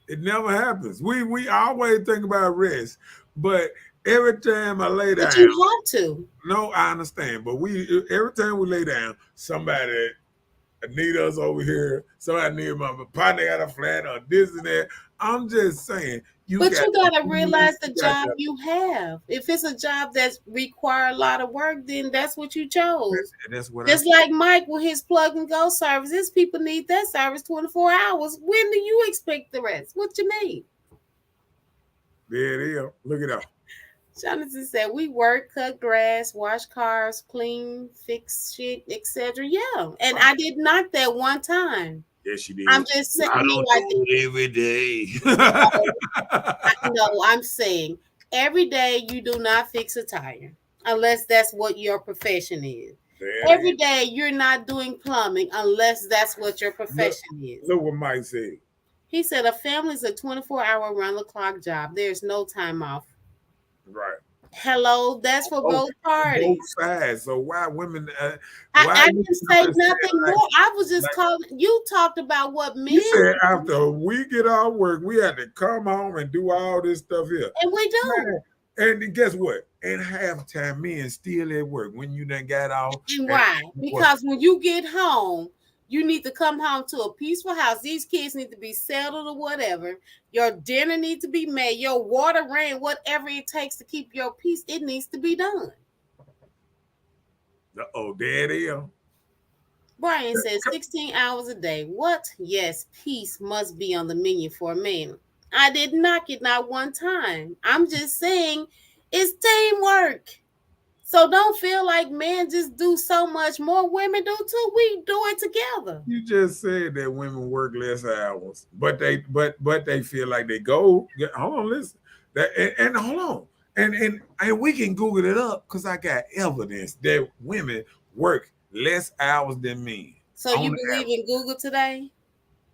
It never happens. We always think about rest, but every time I lay But down, you have to. no, I understand. But we every time we lay down, somebody need us over here. Somebody need my partner got a flat or this and that. I'm just saying, you But got you to gotta do, realize the you got job to, you have. If it's a job that's require a lot of work, then that's what you chose. that's what I Just said. like Mike with his plug and go service, his people need that service 24 hours. When do you expect the rest? What you mean? There it is. Look it up. Jonathan said, we work, cut grass, wash cars, clean, fix shit, etc. Yeah. And I did not that one time. Yes, she I'm did. just saying, I no, don't I do it every day. no, I'm saying every day you do not fix a tire unless that's what your profession is. There it is. Every day you're not doing plumbing unless that's what your Look, profession is. look what Mike said. He said a family is a 24-hour round the clock job. There's no time off. Right. Hello, that's for Both, both on both parties. sides. So why women? I Why you didn't say never say nothing more. I was just like calling you talked about what you men said do, after we get our work, we had to come home and do all this stuff here. and we do. Man, and guess what? And half time men still at work when you done got off And and why? what Because when you get home, you need to come home to a peaceful house. These kids need to be settled or whatever. Your dinner needs to be made. Your water ran, whatever it takes to keep your peace, it needs to be done. oh there it is. Brian says 16 hours a day. What? Yes, peace must be on the menu for a man. I did knock it not one time. I'm just saying it's teamwork. So don't feel like men just do so much more. Women do too. We do it together. You just said that women work less hours, but they feel like they go. Hold on, listen. That and hold on, and we can Google it up because I got evidence that women work less hours than men. So On you the believe average. in Google today?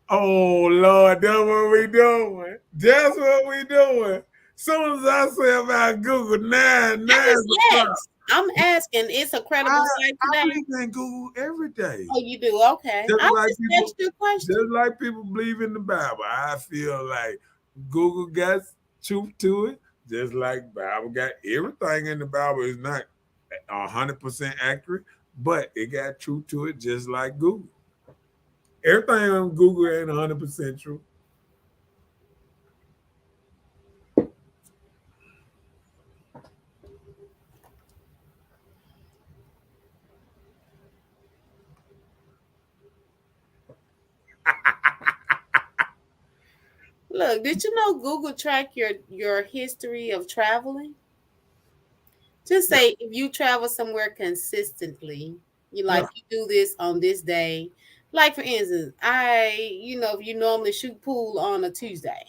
Oh Lord, that's what we doing. That's what we doing. Soon as I say about Google, I nine just o'clock. asked. I'm asking. It's a I credible site I today. believe in Google every day. Oh, you do? Okay. Just I like just people, asked you a question. just like people believe in the Bible. I feel like Google got truth to it. Just like Bible got everything in the Bible is not 100% accurate, but it got truth to it. Just like Google, everything on Google ain't 100% true. Look, did you know Google track your history of traveling? Just Yeah, say if you travel somewhere consistently, you yeah, like you do this on this day. Like for instance, if you normally shoot pool on a Tuesday,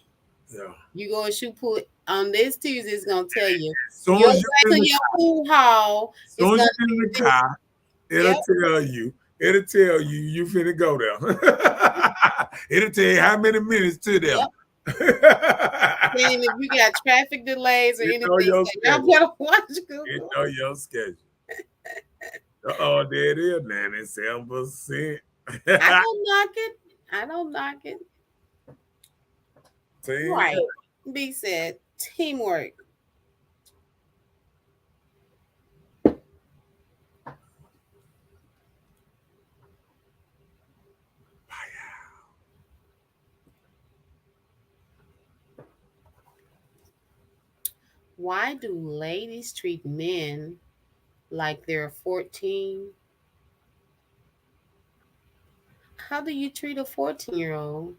yeah. you go and shoot pool on this Tuesday. It's gonna tell you Soon your as way you in to the your pool hall is soon as gonna you in be the this. car, it'll Yep. tell you. It'll tell you you finna go there. It'll tell you how many minutes to them. Yep. Then if you got traffic delays or It know anything, your so y'all schedule. better watch It Google. know your schedule. Oh, there it is, 97%. I don't knock it. I don't knock it. Team. Right. B said teamwork. Why do ladies treat men like they're 14? How do you treat a 14-year-old?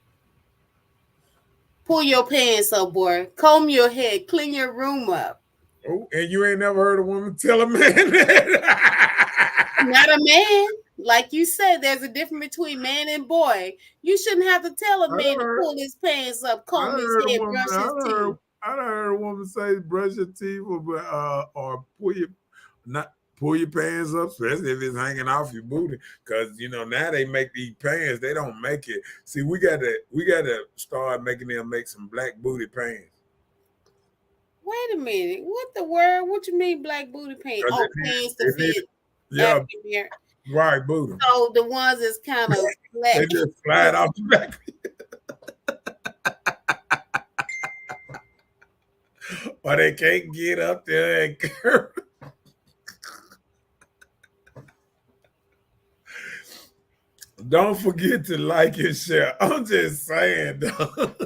Pull your pants up, boy. Comb your head. Clean your room up. Oh, and you ain't never heard a woman tell a man that. Not a man. Like you said, there's a difference between man and boy. You shouldn't have to tell a I man done to heard, pull his pants up, I comb done his heard a hair, woman. brush his teeth. I done heard a woman say, "Brush your teeth," or pull your not pull your pants up, especially if it's hanging off your booty. Because now they make these pants. They don't make it. See, we gotta start making them make some black booty pants. Wait a minute. What the word? What you mean black booty pants? 'Cause Oh, pants to it need, fit yeah, African American. right booty. So the ones that's kind of They flat. just slide off the back, or they can't get up there and curve. Don't forget to like and share. I'm just saying, though.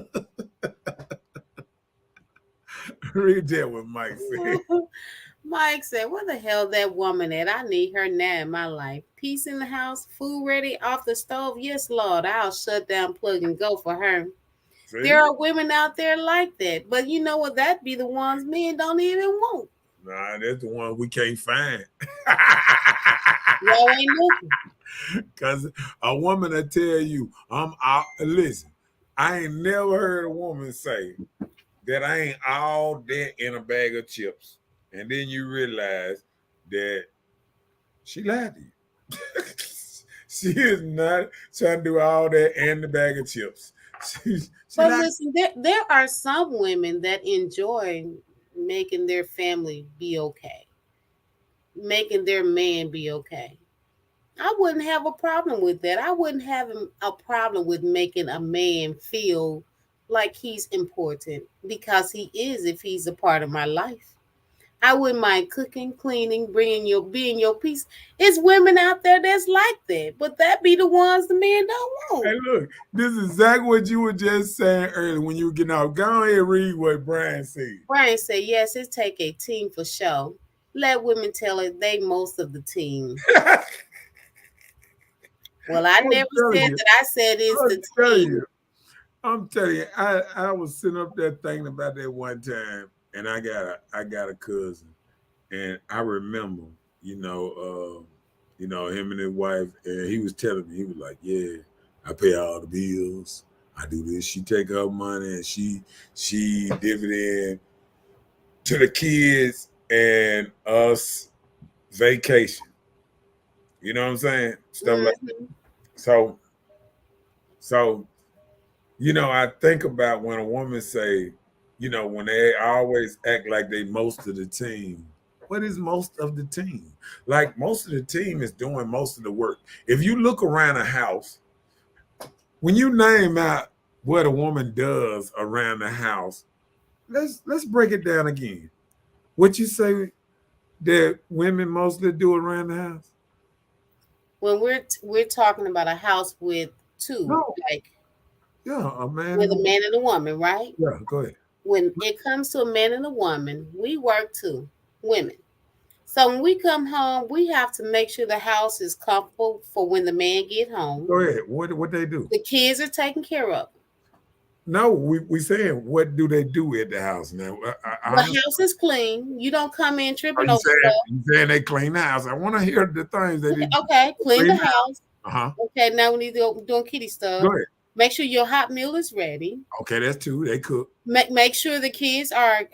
Read that what Mike said. Mike said, "Where the hell that woman at? I need her now in my life. Peace in the house, food ready off the stove. Yes, Lord, I'll shut down, plug, and go for her." See? There are women out there like that, but you know what? That be the ones men don't even want. Nah, that's the one we can't find. Y'all ain't looking. Cause a woman will tell you, I'm out. Listen, I ain't never heard a woman say that I ain't all that in a bag of chips. And then you realize that she lied to you. She is not trying to do all that and the bag of chips. She But lied. listen, there are some women that enjoy making their family be okay, making their man be okay. I wouldn't have a problem with that. I wouldn't have a problem with making a man feel like he's important because he is if he's a part of my life. I wouldn't mind cooking, cleaning, being your piece. It's women out there that's like that, but that be the ones the men don't Hey, want. look, this is exactly what you were just saying earlier when you were getting out. Go ahead and read what Brian said. Brian said, "Yes, it take a team for show. Let women tell it they most of the team." Well, I I'm never telling said you. that. I said it's I'm the telling team. you. I'm telling you. I was sitting up there thinking about that one time, and I got a cousin, and I remember, him and his wife, and he was telling me, he was like, "Yeah, I pay all the bills. I do this. She take her money and she dividend to the kids and us vacation. You know what I'm saying? Stuff like Mhm. so. So I think about when a woman say, when they always act like they most of the team. What is most of the team? Like most of the team is doing most of the work. If you look around a house, when you name out what a woman does around the house, let's break it down again. What you say that women mostly do around the house? When we're talking about a house with two, No, like yeah, a man with and a a woman. man and a woman, right? Yeah, go ahead. When it comes to a man and a woman, we work too, women. So when we come home, we have to make sure the house is comfortable for when the man get home. Go ahead. What they do? The kids are taken care of. No, we saying what do they do at the house now? I The understand. house is clean. You don't come in Are tripping you over saying stuff. you saying they clean the house? I want to hear the things they Okay, did. okay, clean Clean the the house. house. Uh huh. Okay, now we need to go doing kitty Go stuff. ahead. Make sure your hot meal is ready. Okay, that's two. They cook. Make sure the kids are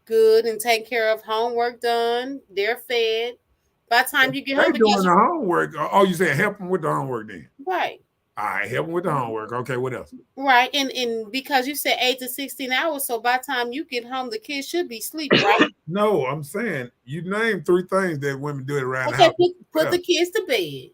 good and taken care of. Homework done. They're fed. By the time you get They home, doing because the homework. Oh, you saying help them with the homework then? right, All right, help them with the homework. Okay, what else? right, and because you said 8 to 16 hours, so by the time you get home, the kids should be asleep, right? No, I'm saying you named three things that women do around the Okay, house. What put the else? kids to bed.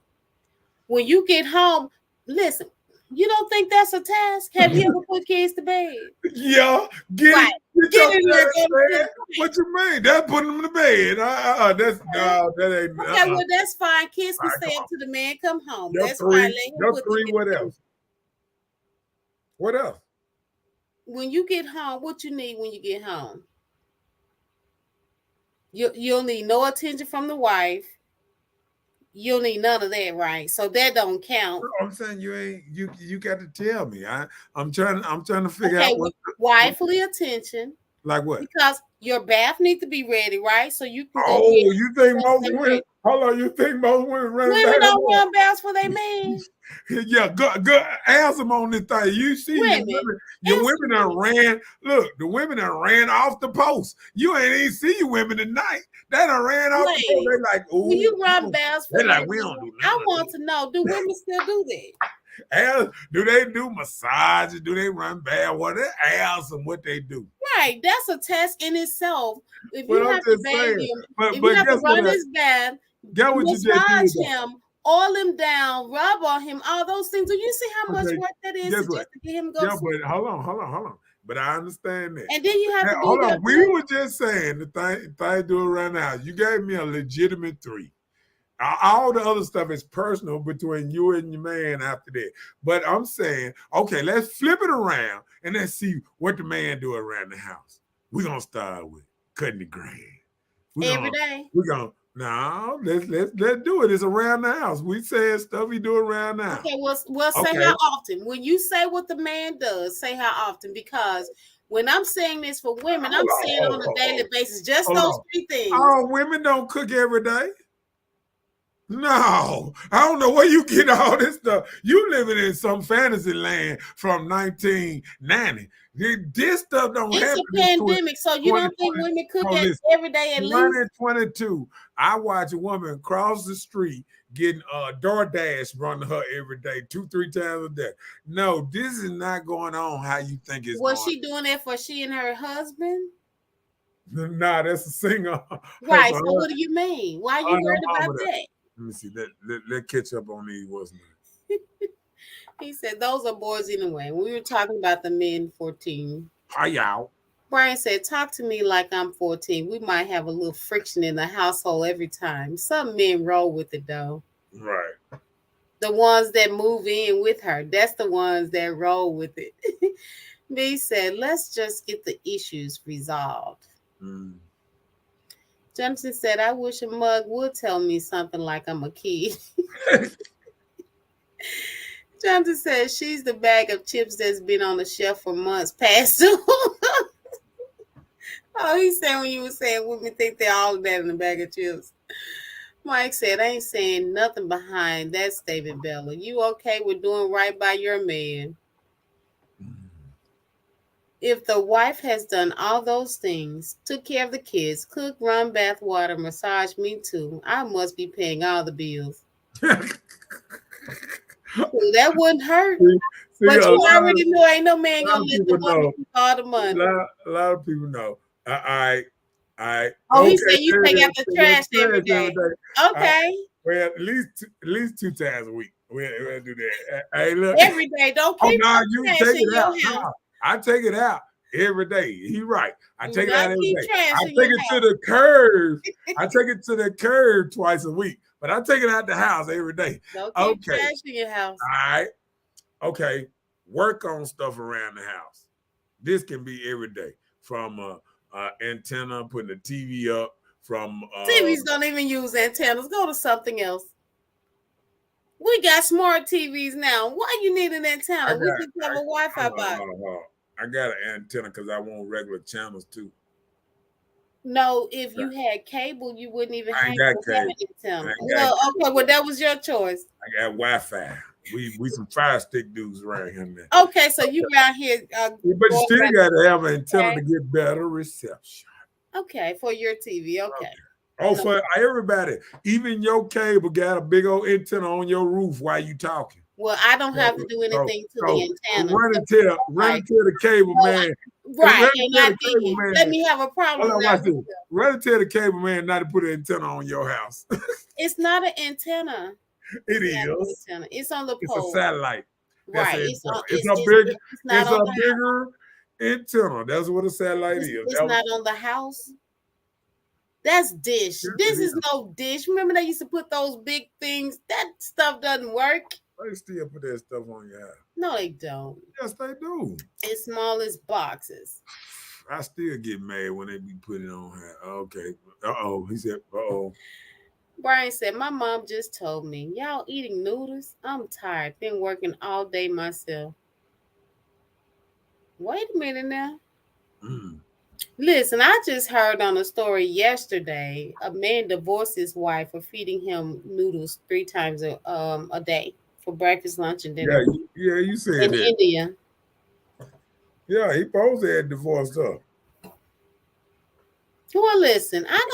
When you get home, listen. You don't think that's a task? Have you ever put kids to bed? Yeah, get Right. it. Get Get your in there, bed, go to man. sleep. What you mean? That's putting them to bed. That's Okay. no, that ain't. Okay, well that's fine. Kids All can right, come stay up on. to the man come home. Your That's fine. three. Let him Your put them three. in What the bed. else? What else? When you get home, what you need when you get home? You'll need no attention from the wife. You'll need none of that, right? So that don't count. I'm saying you ain't you got to tell me. I'm trying to figure Okay, out what wifely attention like what. because your bath needs to be ready, right? So you can go get Oh, you think most yourself women? ready. Hold on, you think most women running Women back and don't forth? run baths for their man. Yeah, go ask them on this thing. You see Women, your answer women that me. ran. Look, the women that ran off the post. You ain't even see you women tonight. They done ran off the post. Ladies, They like, will ooh, you run baths for they your like we man? don't do I none of want to know, do women still do that? that. Do they do massages? Do they run bad? What they ask them what they do. Right, that's a test in itself. If But you I'm have to just bathe saying. him, But if you but have to guess what? run his bath, Get what you just did massage though. him, oil him down, rub on him, all those things. Do you see how much Okay, work that is to guess what? just to get him to go to Yeah, sleep? but hold on. But I understand that. And then you have Now, to be hold there on. We too. were just saying the thing do it right now. You gave me a legitimate three. All the other stuff is personal between you and your man after that. But I'm saying, okay, let's flip it around and let's see what the man do around the house. We're gonna start with cutting the grass. We're every gonna day. we're gonna no, let's do it. It's around the house. We said stuff we do around the house. Okay, well, say Okay. how often. When you say what the man does, say how often. Because when I'm saying this for women, I'm saying on a daily basis, just Hold those on. three things. All women don't cook every day. No, I don't know where you get all this stuff. You living in some fantasy land from 1990. This stuff don't It's happen a in pandemic, so you don't think 2020. women cook No, listen, every day at least? 2022. I watch a woman cross the street getting DoorDash run to her every day, 2-3 times a day. No, this is not going on how you think it's Was going. she doing that for she and her husband? Nah, that's a singer. That's Right. So what do you mean? Why are you her worried about mama there. that? Let me see. Let catch up on these. What's name? He said those are boys anyway. We were talking about the men 14. Hi y'all. Brian said, talk to me like I'm 14. We might have a little friction in the household every time. Some men roll with it though. Right. The ones that move in with her, that's the ones that roll with it. B said, let's just get the issues resolved. Mm. Johnson said, I wish a mug would tell me something like I'm a kid. Johnson said, she's the bag of chips that's been on the shelf for months past due. Oh, he said when you were saying women think they're all of that in a bag of chips. Mike said, I ain't saying nothing behind that statement, Bella. You okay with doing right by your man? If the wife has done all those things, took care of the kids, cook, run bath water, massage me too, I must be paying all the bills. That wouldn't hurt. See, But a you lot already know ain't no man of gonna let the people woman know. keep all the money. A lot of people know. I Oh, okay. he said you take out the trash every day. Okay. Well, at least 2 times a week. We'll do that. Hey, look. Every day. Don't Oh keep no, no you trash take in it your out. house. No, I take it out every day. He right. I Do take it not out every keep day. trash I in take your it house. to the curb. I take it to the curb twice a week, but I take it out the house every day. Don't keep Okay. trash in your house. All right. Okay. Work on stuff around the house. This can be every day, from antenna, putting the TV up, from TVs don't even use antennas. Go to something else. We got smart TVs now. Why you need an antenna? We just have a Wi-Fi box. I got an antenna because I want regular channels too. No, if you had cable, you wouldn't even I have ain't got to have cable. an antenna. I ain't got Well, okay, well that was your choice. I got Wi-Fi. We some fire stick dudes around here now. Okay, so you around here But you going still around. got to have an antenna Okay. to get better reception. Okay, for your TV. Okay. Oh, No. for everybody. Even your cable got a big old antenna on your roof while you talking. Well, I don't have to do anything to the antenna. Run and tell the cable man. Right, and I did. Man, Let me have a problem. hold on, watch this. Run and tell the cable man not to put an antenna on your house. It's not an antenna. It It's is. not an antenna. It's on the It's pole. a satellite. That's Right. it's not it's on a the bigger antenna. That's what a satellite is. It's not on the house. That's dish. Yes, This it is no dish. Remember they used to put those big things? That stuff doesn't work. They still put that stuff on your house. No, they don't. Yes, they do. It's small as boxes. I still get mad when they be putting it on her. Okay. Uh-oh. He said, uh-oh. Brian said, my mom just told me, y'all eating noodles? I'm tired. Been working all day myself. Wait a minute now. Mm. Listen, I just heard on a story yesterday, a man divorced his wife for feeding him noodles 3 times a day for breakfast, lunch, and dinner. Yeah, you said in that. India. Yeah, he supposed to have divorced her. Well, listen, I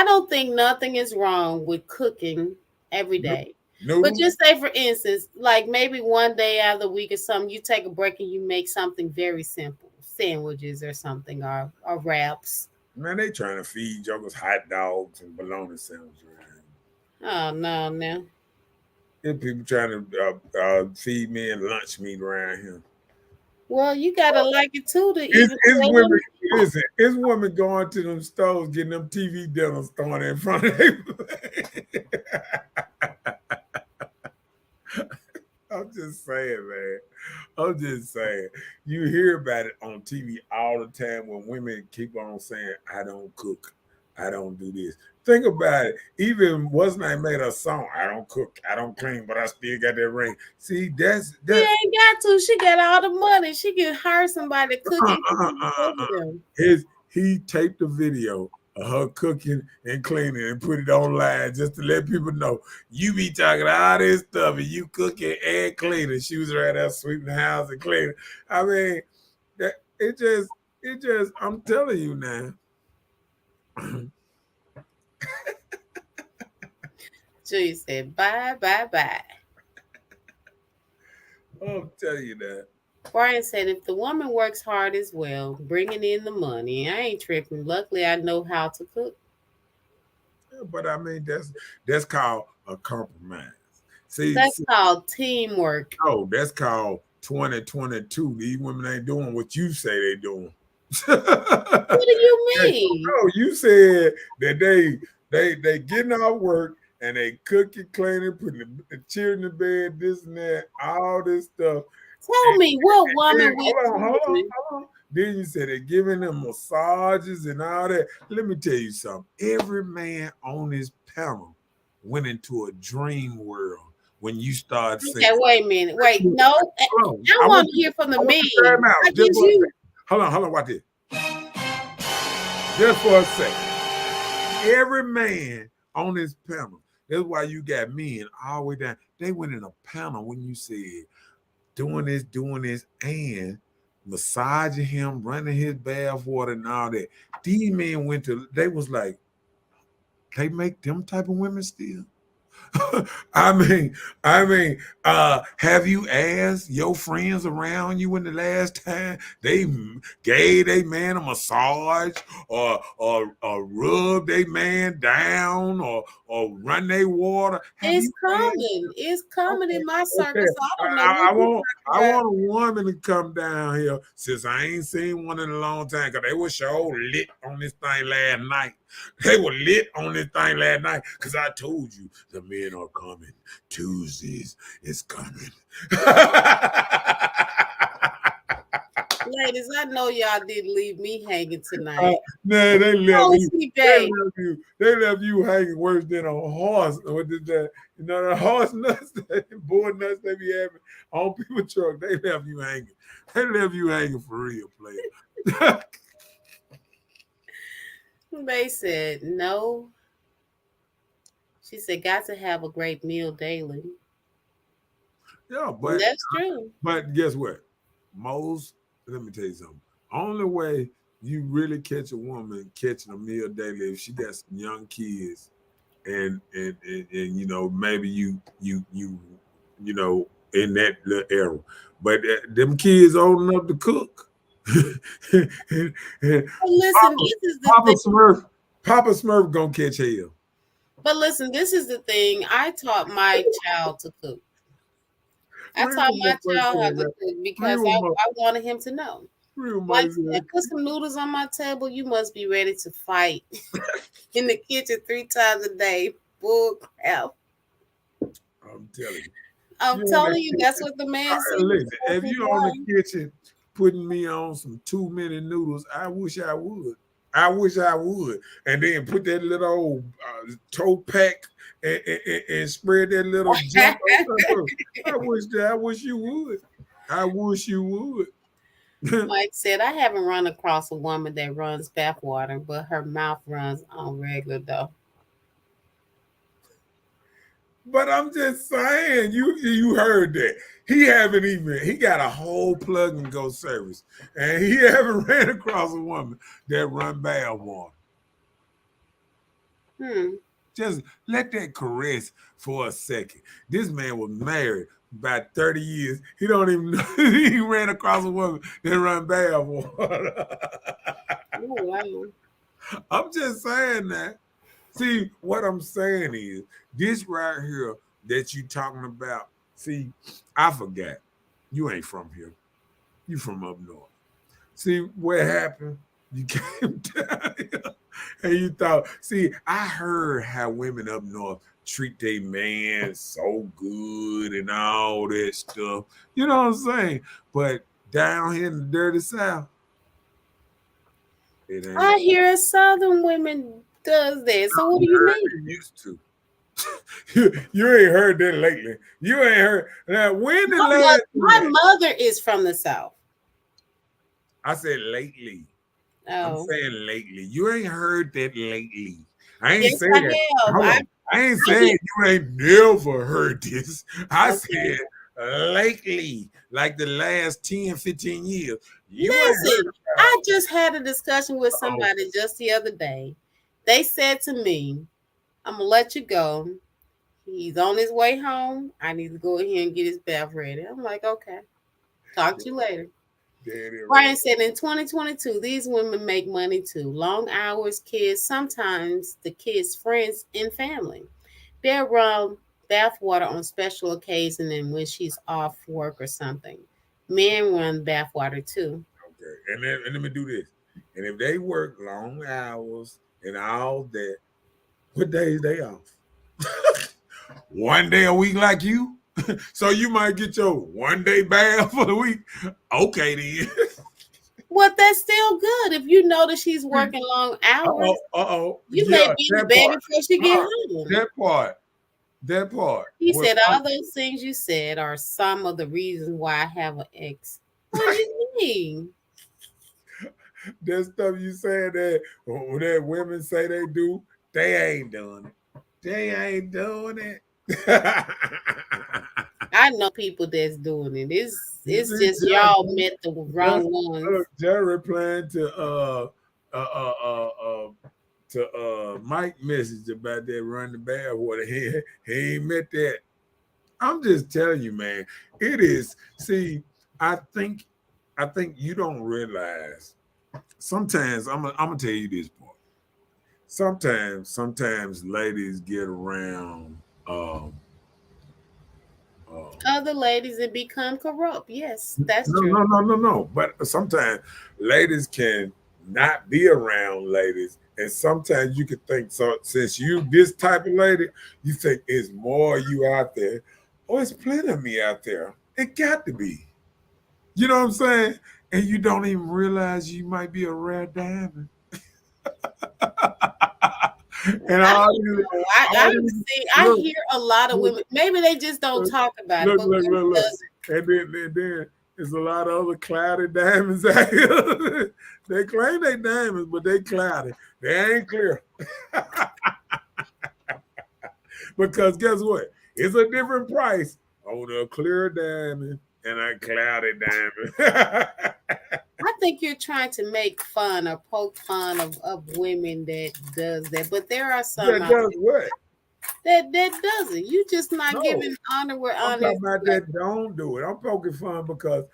don't think nothing is wrong with cooking every day. Noodles? But just say, for instance, like maybe one day out of the week or something, you take a break and you make something very simple, sandwiches or something, or wraps. Man, they trying to feed jokers hot dogs and bologna sandwiches. Oh no. There's people trying to feed me and lunch meat around here. Well, you gotta like it too to It's even women. Listen, it's women going to them stores getting them TV dinners throwing in front of them. I'm just saying, man. I'm just saying. You hear about it on TV all the time when women keep on saying, I don't cook. I don't do this. Think about it. Even what's name made a song, I don't cook, I don't clean, but I still got that ring. See, that's She that ain't got to. She got all the money. She can hire somebody to cook uh, and uh, clean uh, both uh. of them. He taped the video of her cooking and cleaning and put it online just to let people know you be talking all this stuff and you cooking and cleaning. She was right there sweeping the house and cleaning. I mean, that it just I'm telling you now. She said, bye, bye, bye. I'm telling you that. Brian said, if the woman works hard as well, bringing in the money, I ain't tripping. Luckily, I know how to cook. Yeah, but I mean that's called a compromise. That's See, called teamwork. no, that's called 2022. These women ain't doing what you say they doing. What do you mean? No, you said that they getting off work and they cooking, cleaning, putting the children to bed, this and that, all this stuff. Tell me what Then, woman with hold on, hold on, children. hold on. Then you said they're giving them massages and all that. Let me tell you something. Every man on this panel went into a dream world when you start saying, Okay, wait a minute. Wait, no. hold on, I want to hear from the I want you to time men. I out just guess for a you. second. Hold on, watch this. Just for a second. Every man on this panel, that's why you got men all the way down. They went in a panel when you said doing this, and massaging him, running his bath water and all that. These men went to, they was like, they make them type of women still. I mean, have you asked your friends around you when the last time they gave a man a massage or rub a man down or run their water? Have It's you asked? coming. It's coming Okay, in my okay. circus. I don't know I, what I you're want talking I about. want a woman to come down here since I ain't seen one in a long time because they were sure lit on this thing last night. They were lit on this thing last night because I told you the men are coming. Tuesdays is coming. Ladies, I know y'all didn't leave me hanging tonight. Man, they left Oh, you. They CJ. left you. They left you hanging worse than a horse. What did that? You know the horse nuts, board nuts they be having on people truck. They left you hanging. They left you hanging for real, player. They said no. She said, got to have a great meal daily. Yeah, And but that's true. but guess what? Most let me tell you something. Only way you really catch a woman catching a meal daily if she got some young kids and you know maybe you know in that little era, but them kids old enough to cook. But listen, Papa, this is the Papa thing. Smurf, Papa Smurf gonna catch hell. But listen, this is the thing. I taught my child to cook. I Read taught what my my child how said, to man. cook Read because what my I wanted him to know. read what Mike my said, said. put some noodles on my table. You must be ready to fight in the kitchen 3 times a day. Bull crap. I'm telling you. I'm You on the telling you, that's kitchen. what the man said. Listen, To if his you on the wife. kitchen putting me on some 2 minute noodles, I wish I would. I wish I would. And then put that little old toe pack and spread that little junk on top of it. I wish you would. I wish you would. Mike said, I haven't run across a woman that runs bathwater, but her mouth runs on regular though. But I'm just saying, you heard that. He got a whole plug and go service. And he haven't ran across a woman that run bath water. Hmm. Just let that caress for a second. This man was married about 30 years. He don't even know he ran across a woman that run bath water. Oh, wow. I'm just saying that. See, what I'm saying is this right here that you talking about. See, I forgot. You ain't from here. You from up north. See what happened? You came down here and you thought, see, I heard how women up north treat their man so good and all that stuff. You know what I'm saying? But down here in the dirty South, it ain't. I hear Southern women does that. So what do you mean? It used to. You ain't heard that lately. You ain't heard. Now, when the last My mother is from the South. I said lately. I'm Oh, saying lately. You ain't heard that lately. I ain't yes, saying. I have. Hold on. I ain't I saying you ain't never heard this. I okay. said lately, like the last 10, 15 years. You ain't Listen, heard I just had a discussion with about. Oh, somebody just the other day. They said to me, I'm gonna let you go. He's on his way home. I need to go in here and get his bath ready. I'm like, okay. Talk to you later. daddy, Brian said in 2022, these women make money too. Long hours, kids, sometimes the kids' friends and family. They're around bathwater on special occasions and when she's off work or something. Men run bathwater too. okay. And let me do this. And if they work long hours and all that, what days they off? One day a week like you? So you might get your 1 day bath for the week. Okay then. Well, that's still good. If you know that she's working long hours, you may Yeah, be in the that bed part. before she get Uh-uh. home. That part. That part. He What said all those things you said are some of the reasons why I have an ex. What do you mean? that stuff you saying that women say they do, they ain't doing it. They ain't doing it. I know people that's doing it. You It's see, just y'all met the wrong Look, ones. Jerry replying uh uh uh uh Mike message about that run the bad water. He ain't met that. I'm just telling you, man. It is. See, I think you don't realize. Sometimes I'm gonna tell you this part. Sometimes ladies get around. Um, Other ladies and become corrupt. Yes, that's no, true. no, no, no, no. But sometimes ladies can not be around ladies, and sometimes you could think so. Since you this type of lady, you think it's more you out there. Oh, it's plenty of me out there. It got to be. You know what I'm saying? And you don't even realize you might be a rare diamond. And I all don't these, know. I see. I look, hear a lot of look, women. Maybe they just don't look, talk about it, look, but look, women look, look. does And then there's a lot of other cloudy diamonds out here. They claim they diamonds, but they cloudy. They ain't clear. Because guess what? It's a different price on a clear diamond and a cloudy diamond. I think you're trying to make fun or poke fun of women that does that, but there are some That out does what? there that doesn't. You just not No. giving honor where I'm honor talking is about due. that don't do it. I'm poking fun because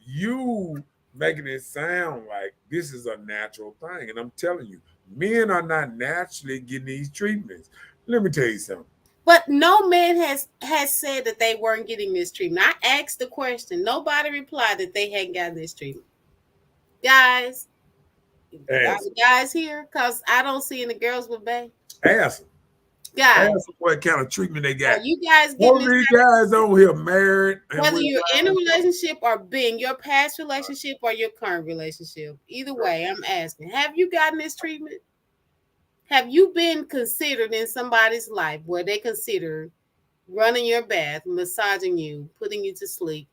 you making it sound like this is a natural thing. And I'm telling you, men are not naturally getting these treatments. Let me tell you something. But no man has said that they weren't getting this treatment. I asked the question. Nobody replied that they hadn't gotten this treatment. Guys, are Ask the guys here? Because I don't see any girls with Bay. them. Ask them. Guys, Ask them what kind of treatment they are got. you guys getting Most of this? these guys on here married and Whether with you're in a wives. relationship or being your past relationship or your current relationship, either way, I'm asking, have you gotten this treatment? Have you been considered in somebody's life where they consider running your bath, massaging you, putting you to sleep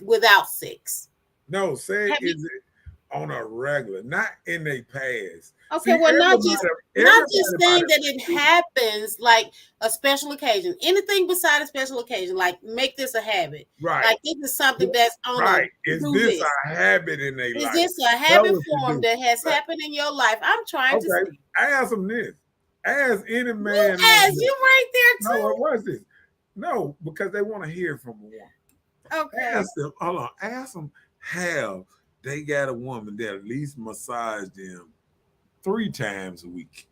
without sex? No, say Have you? is it on a regular, not in their past. Okay, See, well, not just everybody might saying that it have happens like a special occasion. Anything beside a special occasion, like make this a habit. right. Like this is something that's on a Right. Is do this this. a habit in their Is life? this a That's habit what you form do. that has Right. happened in your life? I'm trying to Okay. see. Ask them this. Ask any You man on as here. you right there No, too. what's this? No, because they want to hear from a woman. Okay. Ask them, hold on. Ask them how they got a woman that at least massage them 3 times a week.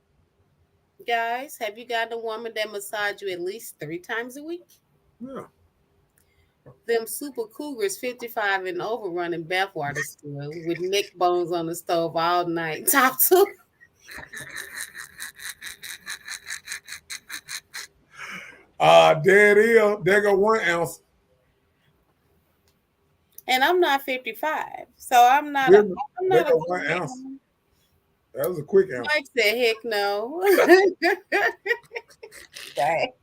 Guys, have you got a woman that massage you at least 3 times a week? Yeah. Them super cougars 55 and over running bathwater still with neck bones on the stove all night. Top two. There it is. There go 1 ounce. And I'm not 55, so I'm not a Really? I'm There not a go good 1 ounce. woman. That was a quick answer. Mike said, "Heck no." Dang.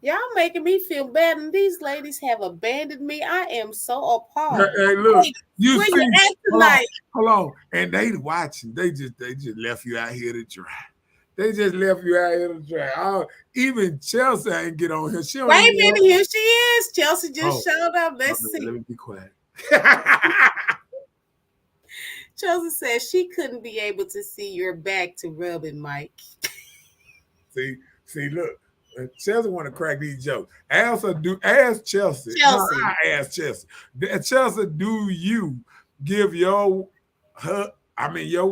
Y'all making me feel bad, and these ladies have abandoned me. I am so Hey, appalled. hey, look, you Where you see, at hold on, tonight? hold on. And they watching. They just left you out here to dry. They just left you out here to dry. Even Chelsea ain't get on here. She don't Wait even a know. minute, here she is. Chelsea just Oh, showed up. my Let's bad. see. Let me be quiet. Chelsea says she couldn't be able to see your back to rub it, Mike. see, look. Chelsea want to crack these jokes. Ask Chelsea. No, Chelsea, I ask Chelsea. Chelsea, do you give your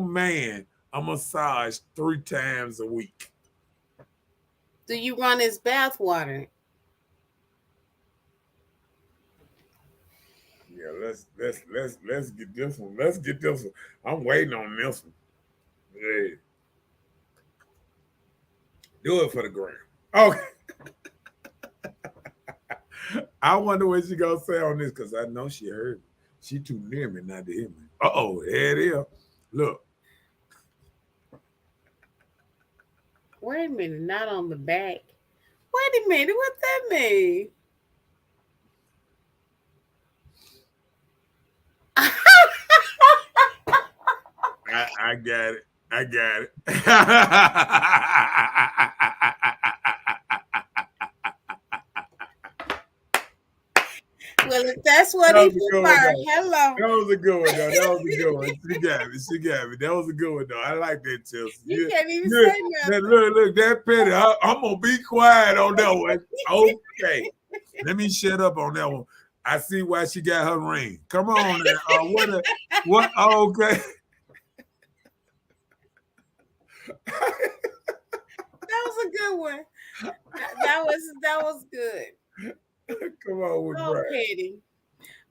man a massage 3 times a week? do you run his bath water? Yeah, let's get this one. Let's get this one. I'm waiting on this one. Yeah. Do it for the gram. Okay. I wonder what she gonna say on this because I know she heard me. She too near me not to hear me. There it is. Look. Wait a minute, not on the back. Wait a minute, what that mean? I got it. I got it. Well, if that's what That he was a good one, prefer, though. hello. That was a good one, though. That was a good one. She got me. She got me. That was a good one, though. I like that, Chelsea. You Yeah, can't even yeah. say Now, nothing. look, that petty. I'm gonna be quiet on that one. Okay. Let me shut up on that one. I see why she got her ring. Come on now. What? Okay. That was a good one. That was good. Come on with Oh, Brad. Petty.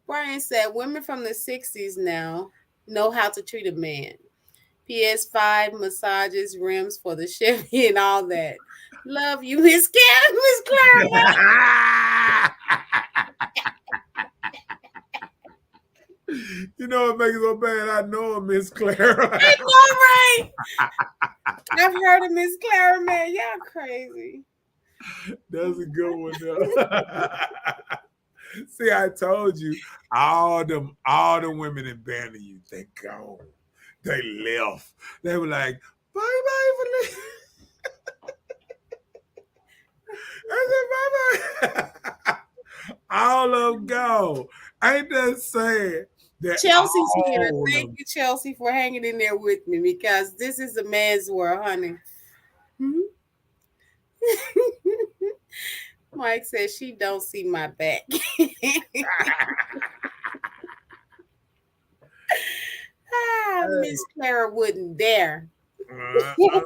Brian said women from the 60s now know how to treat a man. PS5, massages, rims for the Chevy, and all that. Love you, Miss Clara. You know what makes it so bad? I know her, Miss Clara. I know, right? I've heard of Miss Clara, man. Y'all crazy. That's a good one, though. See, I told you, all the women in Banner, you they gone. They left. They were like, bye bye, Felicia. I said, bye bye. All of them gone. Ain't that sad that Chelsea's here. all of Thank them. you, Chelsea, for hanging in there with me because this is a man's world, honey. Mhm. Mike says she don't see my back. Miss Clara wouldn't dare. I gotta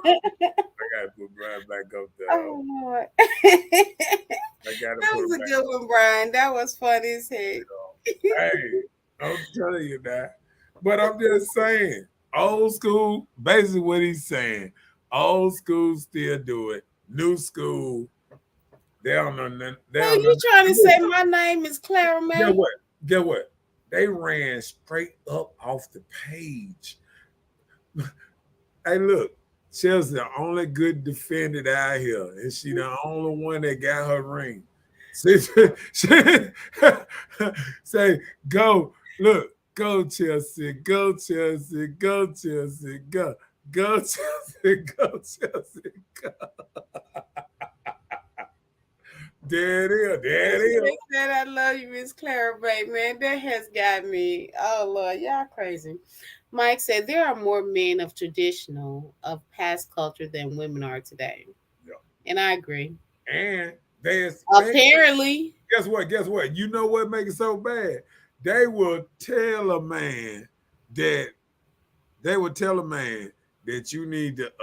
put Brian back up there. Oh Lord. I gotta That put was him a back good up. one, Brian. That was funny as heck. Hey, I'm telling you that. But I'm just saying, old school, basically what he's saying, old school still do it. New school, they don't know nothing. They Who don't know. you trying to say my name is Clara, Get man? what? Get what? They ran straight up off the page. Hey, look, Chelsea, the only good defendant out here, and she the only one that got her ring. Say, go, look, go Chelsea, go Chelsea, go Chelsea, go Chelsea, go Chelsea, go. There it is, there it is. They said I love you, Miss Clara, babe, man. That has got me. Oh Lord, y'all crazy. Mike said there are more men of past culture than women are today. Yeah. And I agree. And they expect. Apparently. Guess what? Guess what? You know what makes it so bad? They will tell a man that you need to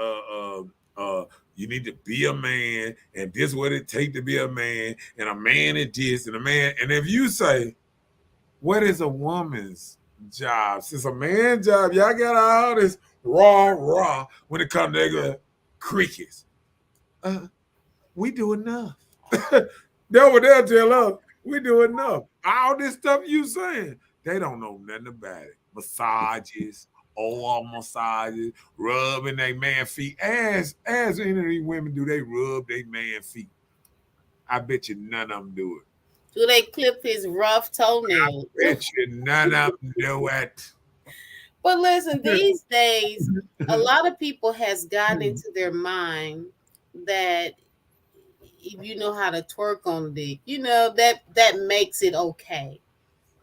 you need to be a man, and this is what it take to be a man, and a man is this, and a man. And if you say, what is a woman's job? Since a man's job, y'all got all this raw when it comes to crickets. We do enough. They over there tell us we do enough. All this stuff you saying, they don't know nothing about it. Massages, oil massages, rubbing their man feet. As any of these women do, they rub their man feet. I bet you none of them do it. Do they clip his rough toenails? Bet you none of them do it. But listen, these days, a lot of people has gotten into their mind that if you know how to twerk on the dick, that makes it okay.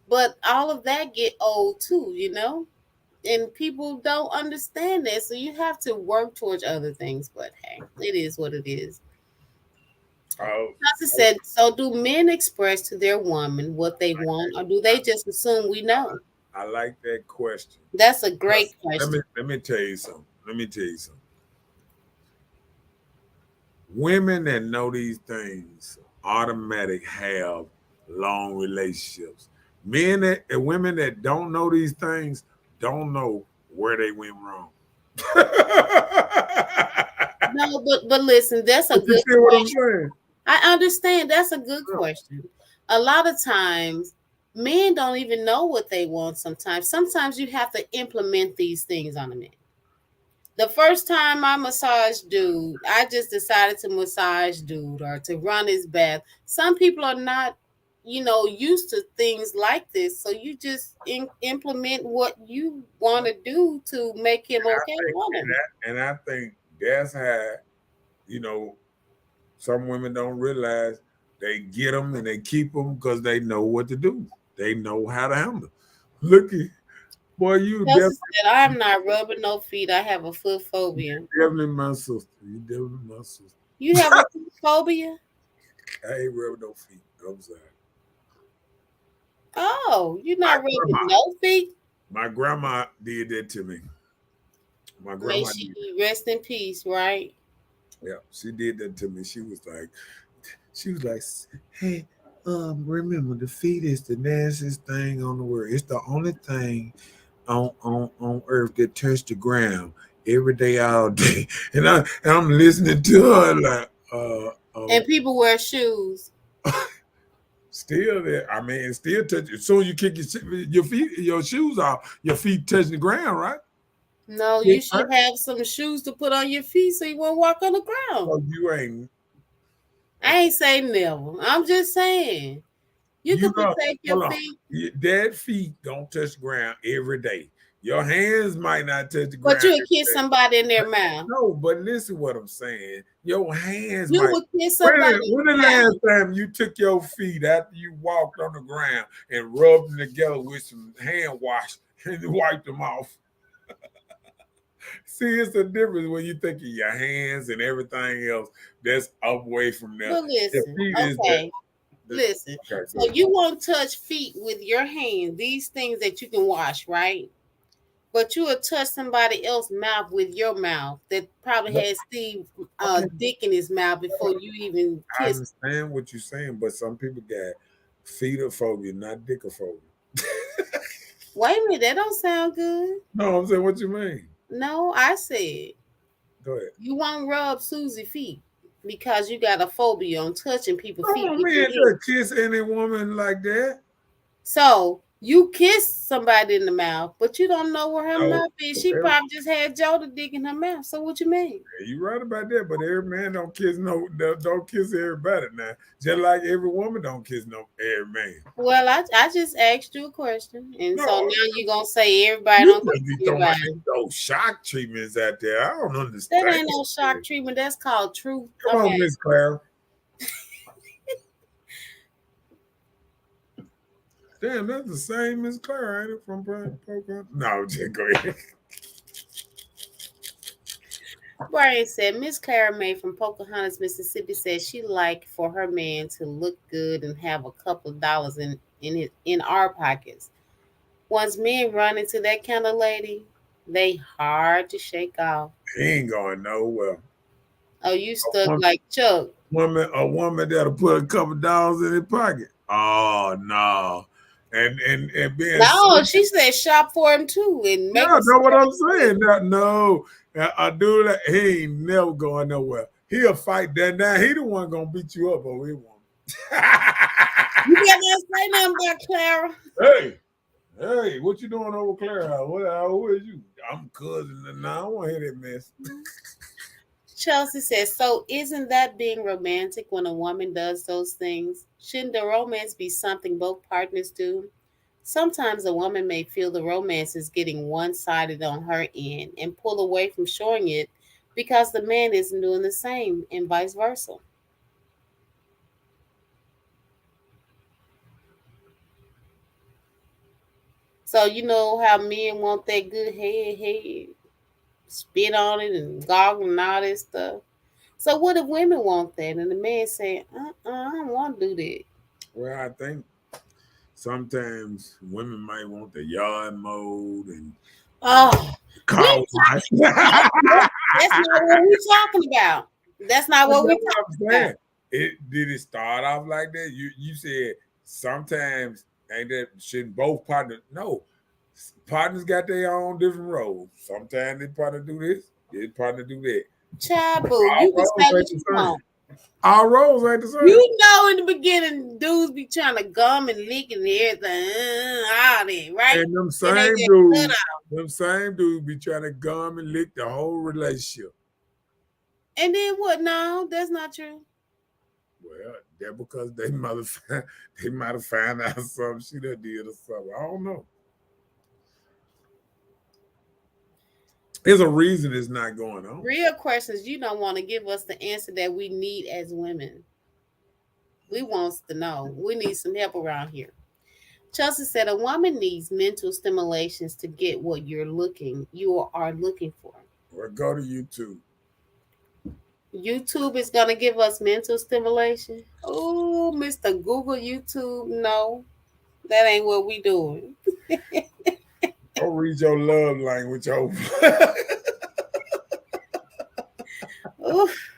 But all of that get old too, and people don't understand that. So you have to work towards other things. But hey, it is what it is. Oh, As I said, so do men express to their woman what they want, or do they just assume we know? I like that question. That's a great Let me question. let me tell you something. Let me tell you something. Women that know these things automatic have long relationships. Men that and women that don't know these things don't know where they went wrong. No, but listen, that's a But you good see what I'm question. saying? I understand that's a good question. A lot of times, men don't even know what they want sometimes. Sometimes you have to implement these things on a man. The first time I massaged dude, I just decided to massage dude or to run his bath. Some people are not, used to things like this. So you just implement what you want to do to make him okay want him. And I think that's how, you know, some women don't realize they get them and they keep them because they know what to do. They know how to handle. Look at boy, Kelsey said, I'm not rubbing no feet. I have a foot phobia. definitely my sister. You definitely my sister. You have a foot phobia? I ain't rubbing no feet. I'm sorry. Oh, you're My not rubbing grandma, no feet? my grandma did that to me. My May grandma she did. rest in peace, right? Yeah, she did that to me. She was like, hey, remember the feet is the nastiest thing on the world. It's the only thing on earth that touch the ground every day, all day. And I'm listening to her like, And people wear shoes. still there. I mean, still touch. As soon as you kick your feet, your shoes off, your feet touching the ground, right? No, Yeah, you should have some shoes to put on your feet so you won't walk on the ground. so you ain't. I ain't saying never. I'm just saying you You could know, protect your hold on. feet, That feet don't touch the ground every day. Your hands might not touch the but ground you would kiss every day. somebody in their mouth. No, but listen what I'm saying. Your hands You might. would kiss When, somebody when in the the mouth. last time you took your feet after you walked on the ground and rubbed them together with some hand wash and wiped them off? See, it's a difference when you think of your hands and everything else that's away from there. But The listen, feet is okay, the listen. okay, So good. you won't touch feet with your hand. These things that you can wash, right? But you will touch somebody else's mouth with your mouth that probably But, had Steve okay, dick in his mouth before you even I kissed. understand what you're saying, but some people got feetophobia, not dickophobia. Wait a minute, that don't sound good. No, I'm saying what you mean. No, I said Go ahead. you won't rub Susie feet because you got a phobia on touching people's feet No, with man, your hand. just kiss any woman like that. So you kiss somebody in the mouth, but you don't know where her No, mouth is. She probably just had Joe to dig in her mouth. So what you mean? you right about that, but every man don't kiss don't kiss everybody now. Just like every woman don't kiss no every man. Well, I just asked you a question, and so No, now you're gonna say everybody you don't must kiss be throwing everybody. those shock treatments out there. I don't That understand. ain't no shock treatment. That's called truth. Come on, Okay. Miss Clara. Damn, that's the same Miss Clara, ain't it? From Pocahontas? No, just go ahead. Brian said Miss Clara May from Pocahontas, Mississippi said she like for her man to look good and have a couple of dollars in our pockets. Once men run into that kind of lady, they hard to shake off. He ain't going nowhere. Oh, you A stuck woman, like Chuck. a woman that'll put a couple dollars in his pocket. Oh no, and being No, sweet. she said shop for him too and Yeah, make him know what I'm sweat. saying. No, a dude like he ain't never going nowhere. He'll fight that now. He the one gonna beat you up over his woman. You better not say nothing about Clara. Hey, hey, what you doing over Clara? Who is you? I'm cousin. Nah, I don't want to hear that mess. Chelsea says, so isn't that being romantic when a woman does those things? Shouldn't the romance be something both partners do? Sometimes a woman may feel the romance is getting one sided on her end and pull away from showing it because the man isn't doing the same, and vice versa. So, you know how men want that good head, spit on it and goggle and all that stuff. So, what if women want that and the man say, I don't want to do that? Well, I think sometimes women might want the yard mode and Oh, we car wash. that's not what we're talking about. That's not That's what we're what I'm talking about. saying. It did it start off like that? You said sometimes ain't that shouldn't both partners? No, partners got their own different roles. Sometimes they partner do this, they partner do that. Child boo, Our you can roles say ain't what the you same. want. Our roles ain't the same. You know, in the beginning, dudes be trying to gum and lick and everything, all that, right? And And they just cut off. them same dudes be trying to gum and lick the whole relationship. And then what? No, that's not true. Well, that because they mother they might have found out something she done did or something. I don't know. There's a reason it's not going on. Real questions, you don't want to give us the answer that we need as women. We wants to know. We need some help around here. Chelsea said a woman needs mental stimulations to get what you are looking for. Well, go to YouTube. YouTube is gonna give us mental stimulation. Oh, Mr. Google YouTube, no, that ain't what we doing. Go read your love language over. Oof.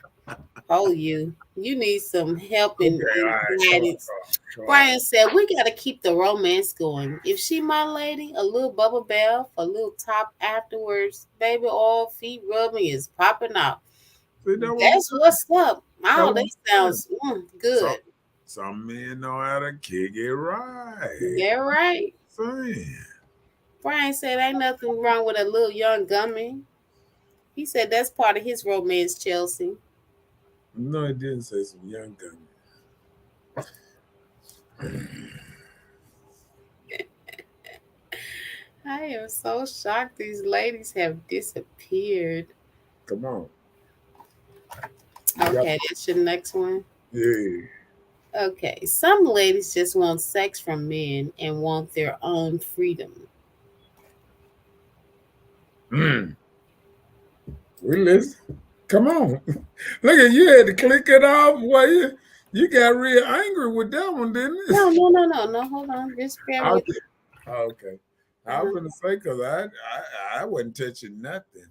Oh, you need some help Okay, and all right, come on, guidance. come on, come on. Brian said we gotta keep the romance going. If she my lady, a little bubble bath, a little top afterwards, baby oil, feet rubbing is popping out. See, that what I'm That's saying. what's up. That Oh, what that I'm saying. sounds Some good. some men know how to kick it right. Yeah, right. Saying. Brian said ain't nothing wrong with a little young gummy. He said that's part of his romance, Chelsea. No, it didn't say some young gun. I am so shocked these ladies have disappeared. Come on. You got, Okay, that's your next one. yeah. Okay, some ladies just want sex from men and want their own freedom. Mm, we listen. Come on. Look at you had to click it off. Well, you got real angry with that one, didn't it? No, no, no, no, no. Hold on, just bear with Okay. Okay. I was me. gonna say because I wasn't touching nothing.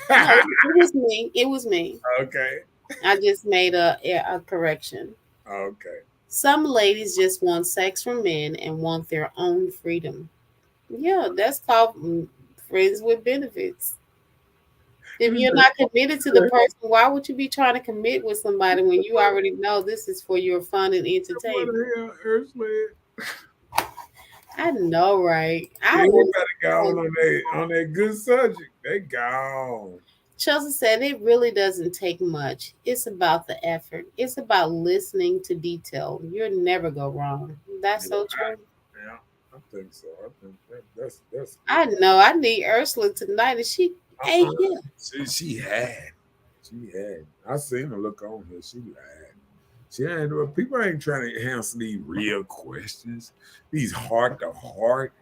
No, it was me. It was me. Okay. I just made a correction. Okay. Some ladies just want sex from men and want their own freedom. Yeah, that's called friends with benefits. If you're not committed to the person, why would you be trying to commit with somebody when you already know this is for your fun and What entertainment? the hell, Ursula? I know, right? I was. Everybody gone on that good subject. They gone. Chelsea said it really doesn't take much. It's about the effort. It's about listening to detail. You'll never go wrong. That's Yeah, so true. yeah, I think so. I think that's I know. I need Ursula tonight, and she ain't uh-uh. here. She had. I seen her look on here. She lied. She ain't. Well, people ain't trying to answer these real questions. These heart to heart.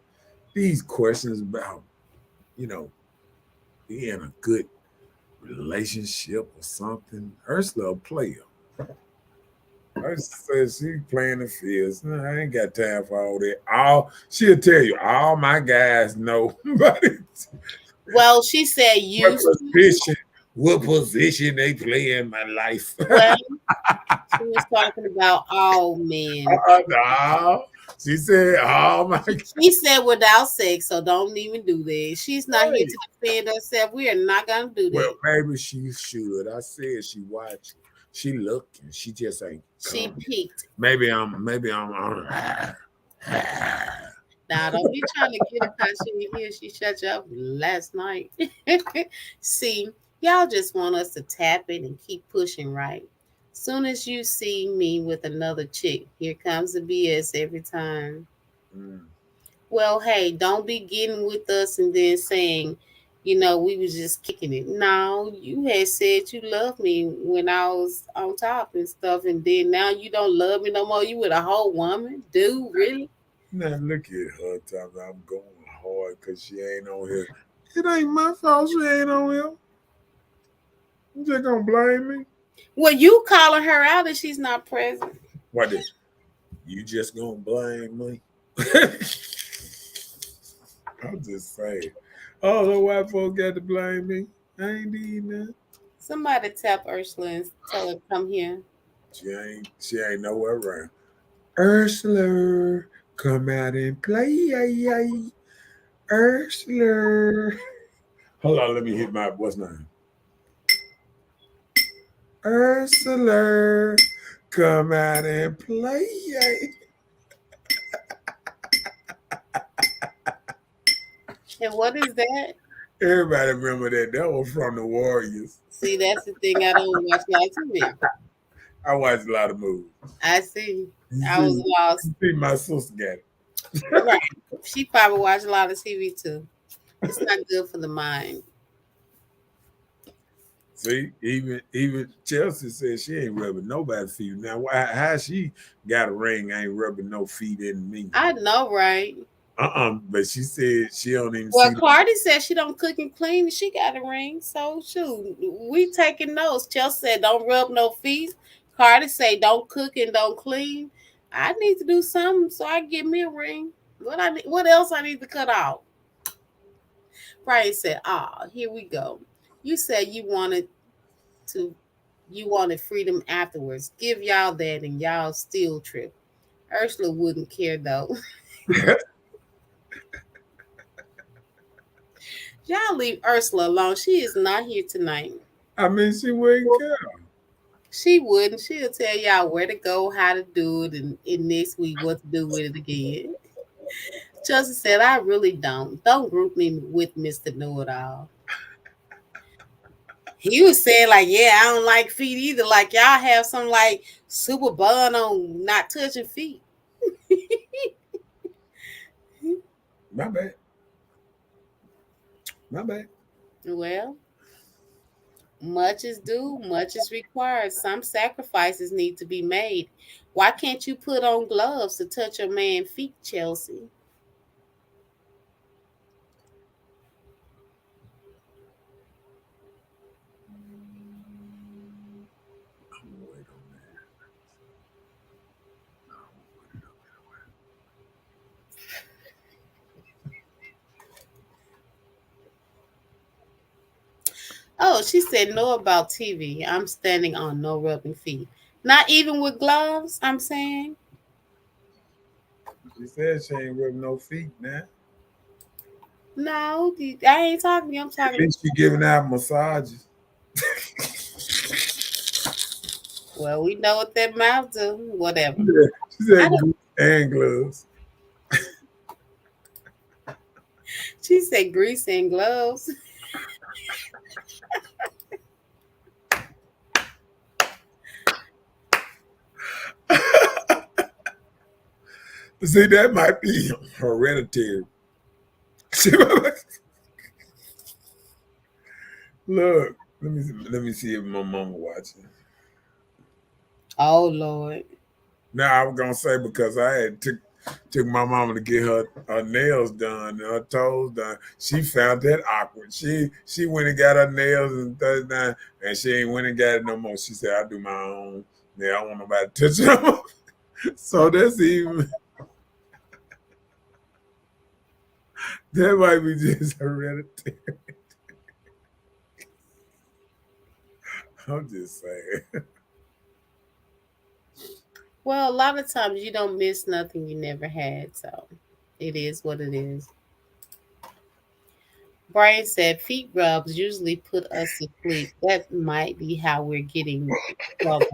These questions about being a good relationship or something. Ursula a player. I said she playing the fields. No, I ain't got time for all that. She'll tell you, all my guys know about it. Well, she said What used to. position, what position they play in my life. Well, she was talking about all men. No. She said, all my She said without sex, so don't even do that. She's not here guys. to defend herself. We are not gonna do Well, that. maybe she should. I said she watching. She looking. She just ain't She coming. peaked. Maybe I'm Now, don't be trying to get her because she didn't hear she shut you up last night. See, y'all just want us to tap it and keep pushing, right? Soon as you see me with another chick, here comes the BS every time. Mm. Well, hey, don't be getting with us and then saying, we was just kicking it. No, you had said you loved me when I was on top and stuff, and then now you don't love me no more. You with a whole woman, dude? Really? Now look at her talking. I'm going hard because she ain't on here. It ain't my fault she ain't on here. You just gonna blame me? Well, you calling her out and she's not present. What did you just gonna blame me? I'm just saying. Oh, the white folks got to blame me. I ain't did nothing. Somebody tap Ursula and tell her come here. She ain't nowhere around. Ursula, come out and play. Ursula. Hold on, let me hit my what's name? Ursula, come out and play. And what is that? Everybody remember that. That was from the Warriors. See, that's the thing. I don't watch a lot of TV. I watched a lot of movies. I see. You I was see, lost. you see my sister got it. Right. She probably watched a lot of TV too. It's not good for the mind. See, even Chelsea said she ain't rubbing nobody's feet. Now, how she got a ring ain't rubbing no feet in me? I know, right? But she said she don't even Well, see. Cardi said she don't cook and clean, and she got a ring. So shoot, we taking notes. Chelsea said don't rub no feet. Cardi say don't cook and don't clean. I need to do something so I can get me a ring. What else I need to cut out? Brian said, here we go. You said to you wanted freedom afterwards. Give y'all that and y'all still trip. Ursula wouldn't care though. Y'all leave Ursula alone. She is not here tonight. I mean, she wouldn't care. She wouldn't. She'll tell y'all where to go, how to do it, and next week what to do with it again. Chelsea said, I really don't. Don't group me with Mr. Know It All. He was saying, like, yeah, I don't like feet either. Like, y'all have some, like, super bun on not touching feet. My bad. My bad. Well, much is due, much is required. Some sacrifices need to be made. Why can't you put on gloves to touch your man's feet, Chelsea? I'm gonna wait on that. Oh, she said no about TV. I'm standing on no rubbing feet. Not even with gloves, I'm saying. She said she ain't rubbing no feet now. No, I ain't talking to you. I'm At talking. least she giving out massages. Well, we know what that mouth do. Whatever. She I said don't. boots and gloves. She said grease and gloves. See, that might be hereditary. Look, let me see if my mama watching. Oh Lord. Now I was gonna say because I had took my mama to get her nails done and her toes done. She found that awkward. She went and got her nails and done, and she ain't went and got it no more. She said, "I do my own. Yeah, I don't want nobody to touch them." So that's even that might be just hereditary. I'm just saying. Well, a lot of times you don't miss nothing you never had, so it is what it is. Brian said feet rubs usually put us to sleep. That might be how we're getting in trouble.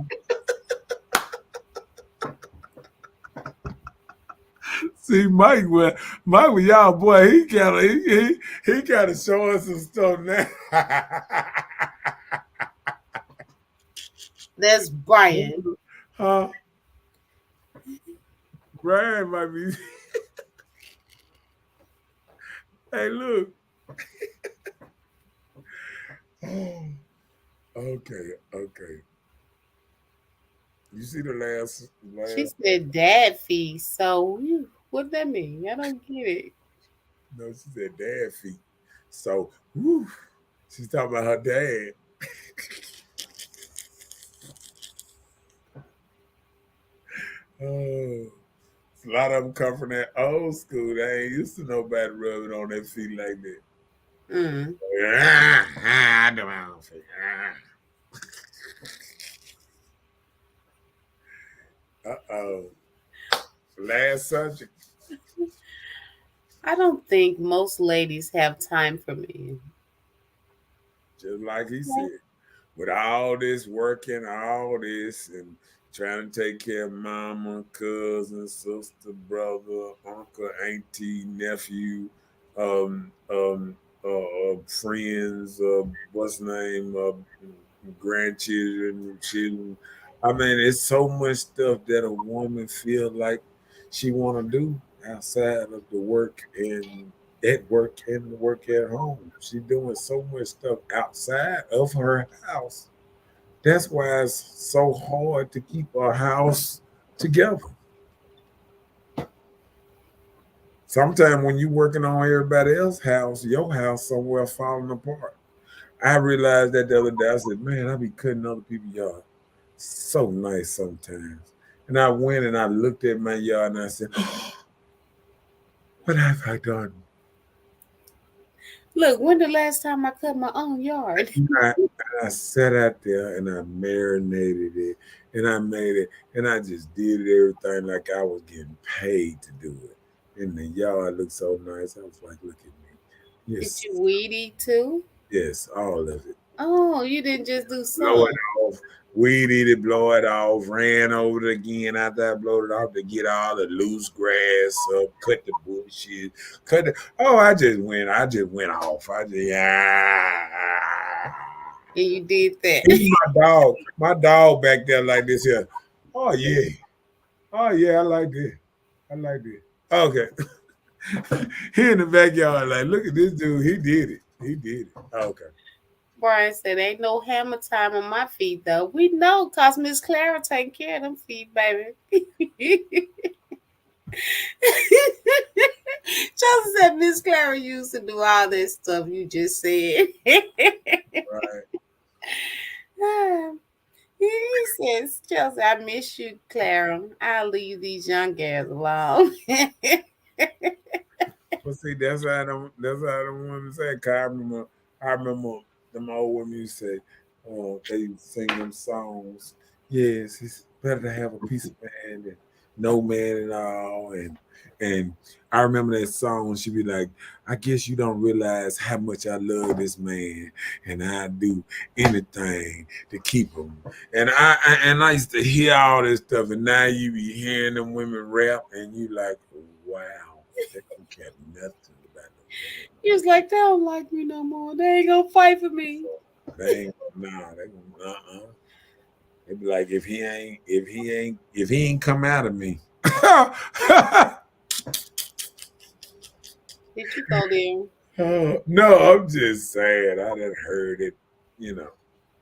See, Mike, with y'all boy, he kind of showing some stuff now. That's Brian. Huh? Brian might be. Hey, look. Oh, okay, okay. You see the She last? said dad feast. So what that mean? I don't get it. No, she said dad feet. So, whew, she's talking about her dad. Oh, a lot of them come from that old school. They ain't used to nobody rubbing on their feet like that. Mm. I do my own feet. Uh-oh. Last subject, I don't think most ladies have time for me. just like he Right. said. With all this working, all this, and trying to take care of mama, cousin, sister, brother, uncle, auntie, nephew, friends, what's name, grandchildren, children. I mean, it's so much stuff that a woman feel like she want to do outside of the work and at work and the work at home. She doing so much stuff outside of her house. That's why it's so hard to keep our house together. Sometimes when you working on everybody else's house, your house somewhere falling apart. I realized that the other day. I said, man, I be cutting other people's yard. So nice sometimes. And I went and I looked at my yard and I said, what have I done? Look, when the last time I cut my own yard? And I sat out there and I marinated it and I made it and I just did everything like I was getting paid to do it. And the yard looked so nice. I was like, look at me. Did Yes, you weed eat too? yes, all of it. Oh, you didn't just do Blow it some. off. Weed eat it, blow it off, ran over it again after I blowed it off to get all the loose grass up, cut the bullshit, cut the I just went off. I just And you did that. even my dog back there like this here. Oh yeah. Oh yeah, I like this. I like this. Okay. He in the backyard, like, look at this dude. He did it. He did it. Okay. Brian said, ain't no hammer time on my feet, though. We know, because Miss Clara taking care of them feet, baby. Chelsea said Miss Clara used to do all that stuff you just said. Right. He says, Chelsea, I miss you, Clara. I'll leave these young girls alone. But see, that's how the women say. 'Cause I remember them old women used to say, they sing them songs. Yes, it's better to have a piece of man than no man at all. And I remember that song. She'd be like, I guess you don't realize how much I love this man, and I do anything to keep him. And I used to hear all this stuff, and now you be hearing them women rap, and you like, wow, they don't care nothing about no man He was like, they don't like me no more. They ain't gonna fight for me. no more. They ain't nah, they gonna They be like, if he ain't come out of me. Did you go there? No, I'm just saying. I done heard it, you know.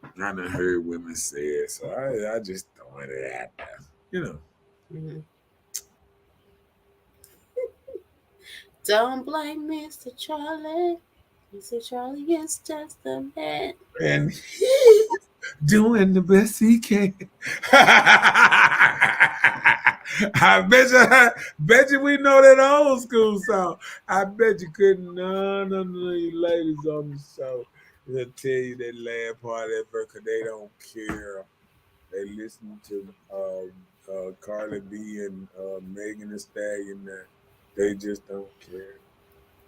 I done heard women say it, so I just throwing it out there, you know. Mm-hmm. Don't blame Mr. Charlie. Mr. Charlie is just a man. And he's doing the best he can. I bet you we know that old school song. I bet you couldn't none of the ladies on the show will tell you they laugh hard at first because they don't care. They listen to Carly B and Megan Thee Stallion. That they just don't care.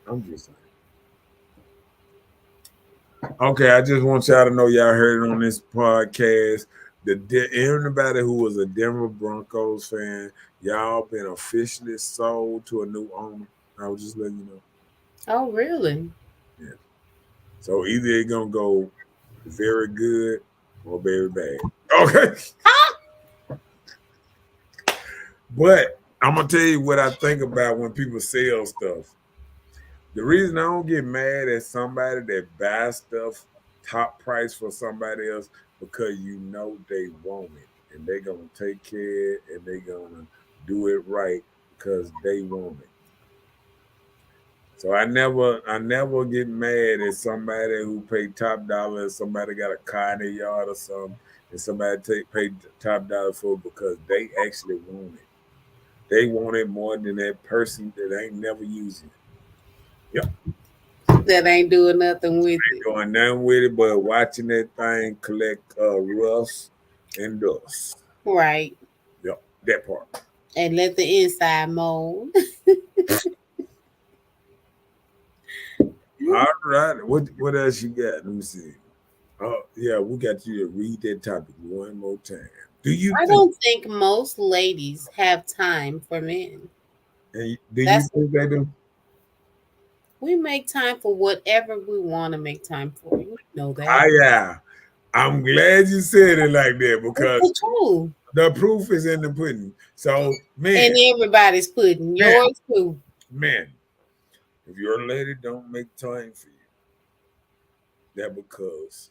I'm just saying. Okay, I just want y'all to know y'all heard it on this podcast. Anybody who was a Denver Broncos fan, y'all been officially sold to a new owner. I was just letting you know. Oh, really? Yeah. So either it's gonna go very good or very bad. Okay. But I'm gonna tell you what I think about when people sell stuff. The reason I don't get mad at somebody that buys stuff top price for somebody else because you know they want it and they're gonna take care and they're gonna do it right because they want it. So I never get mad at somebody who paid top dollar and somebody got a car in their yard or something and somebody paid top dollar for it because they actually want it. They want it more than that person that ain't never using it. Yep. That ain't doing nothing with it. Doing nothing with it but watching that thing collect rust and dust. Right. Yep, that part. And let the inside mold. All right. What else you got? Let me see. Oh yeah, we got you to read that topic one more time. Do you I think? don't think most ladies have time for men. And do you That's think they do? we make time for whatever we want to make time for. You know Ah that. yeah. I'm glad you said it like that It's because the truth. the proof is in the pudding. So And man, everybody's putting man, yours too. man, if your lady don't make time for you, that because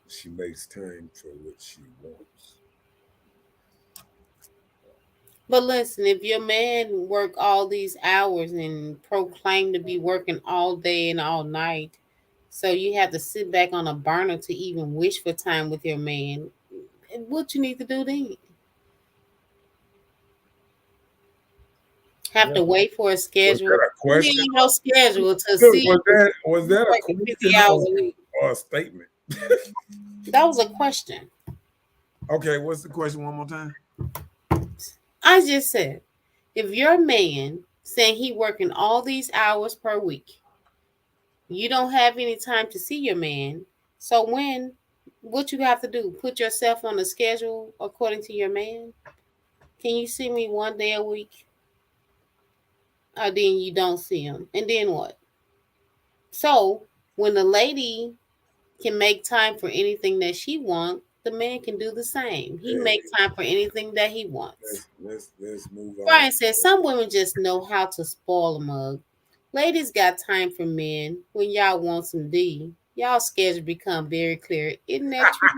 she makes time for what she wants. But listen, if your man work all these hours and proclaim to be working all day and all night, so you have to sit back on a burner to even wish for time with your man, what you need to do then? Have Yeah. to wait for a Was schedule. that a Put me question? on your schedule to Look, see was you that a working 50 question hours a week. or a statement? That was a question. Okay, what's the question one more time? I just said, if your man saying he working all these hours per week, you don't have any time to see your man. So what you have to do? Put yourself on a schedule according to your man. Can you see me one day a week? Or then you don't see him. And then what? So when the lady can make time for anything that she wants, the man can do the same. He Hey, makes time for anything that he wants. let's move on. Brian says some women just know how to spoil a mug. Ladies got time for men when y'all want some D. Y'all schedule become very clear. Isn't that true?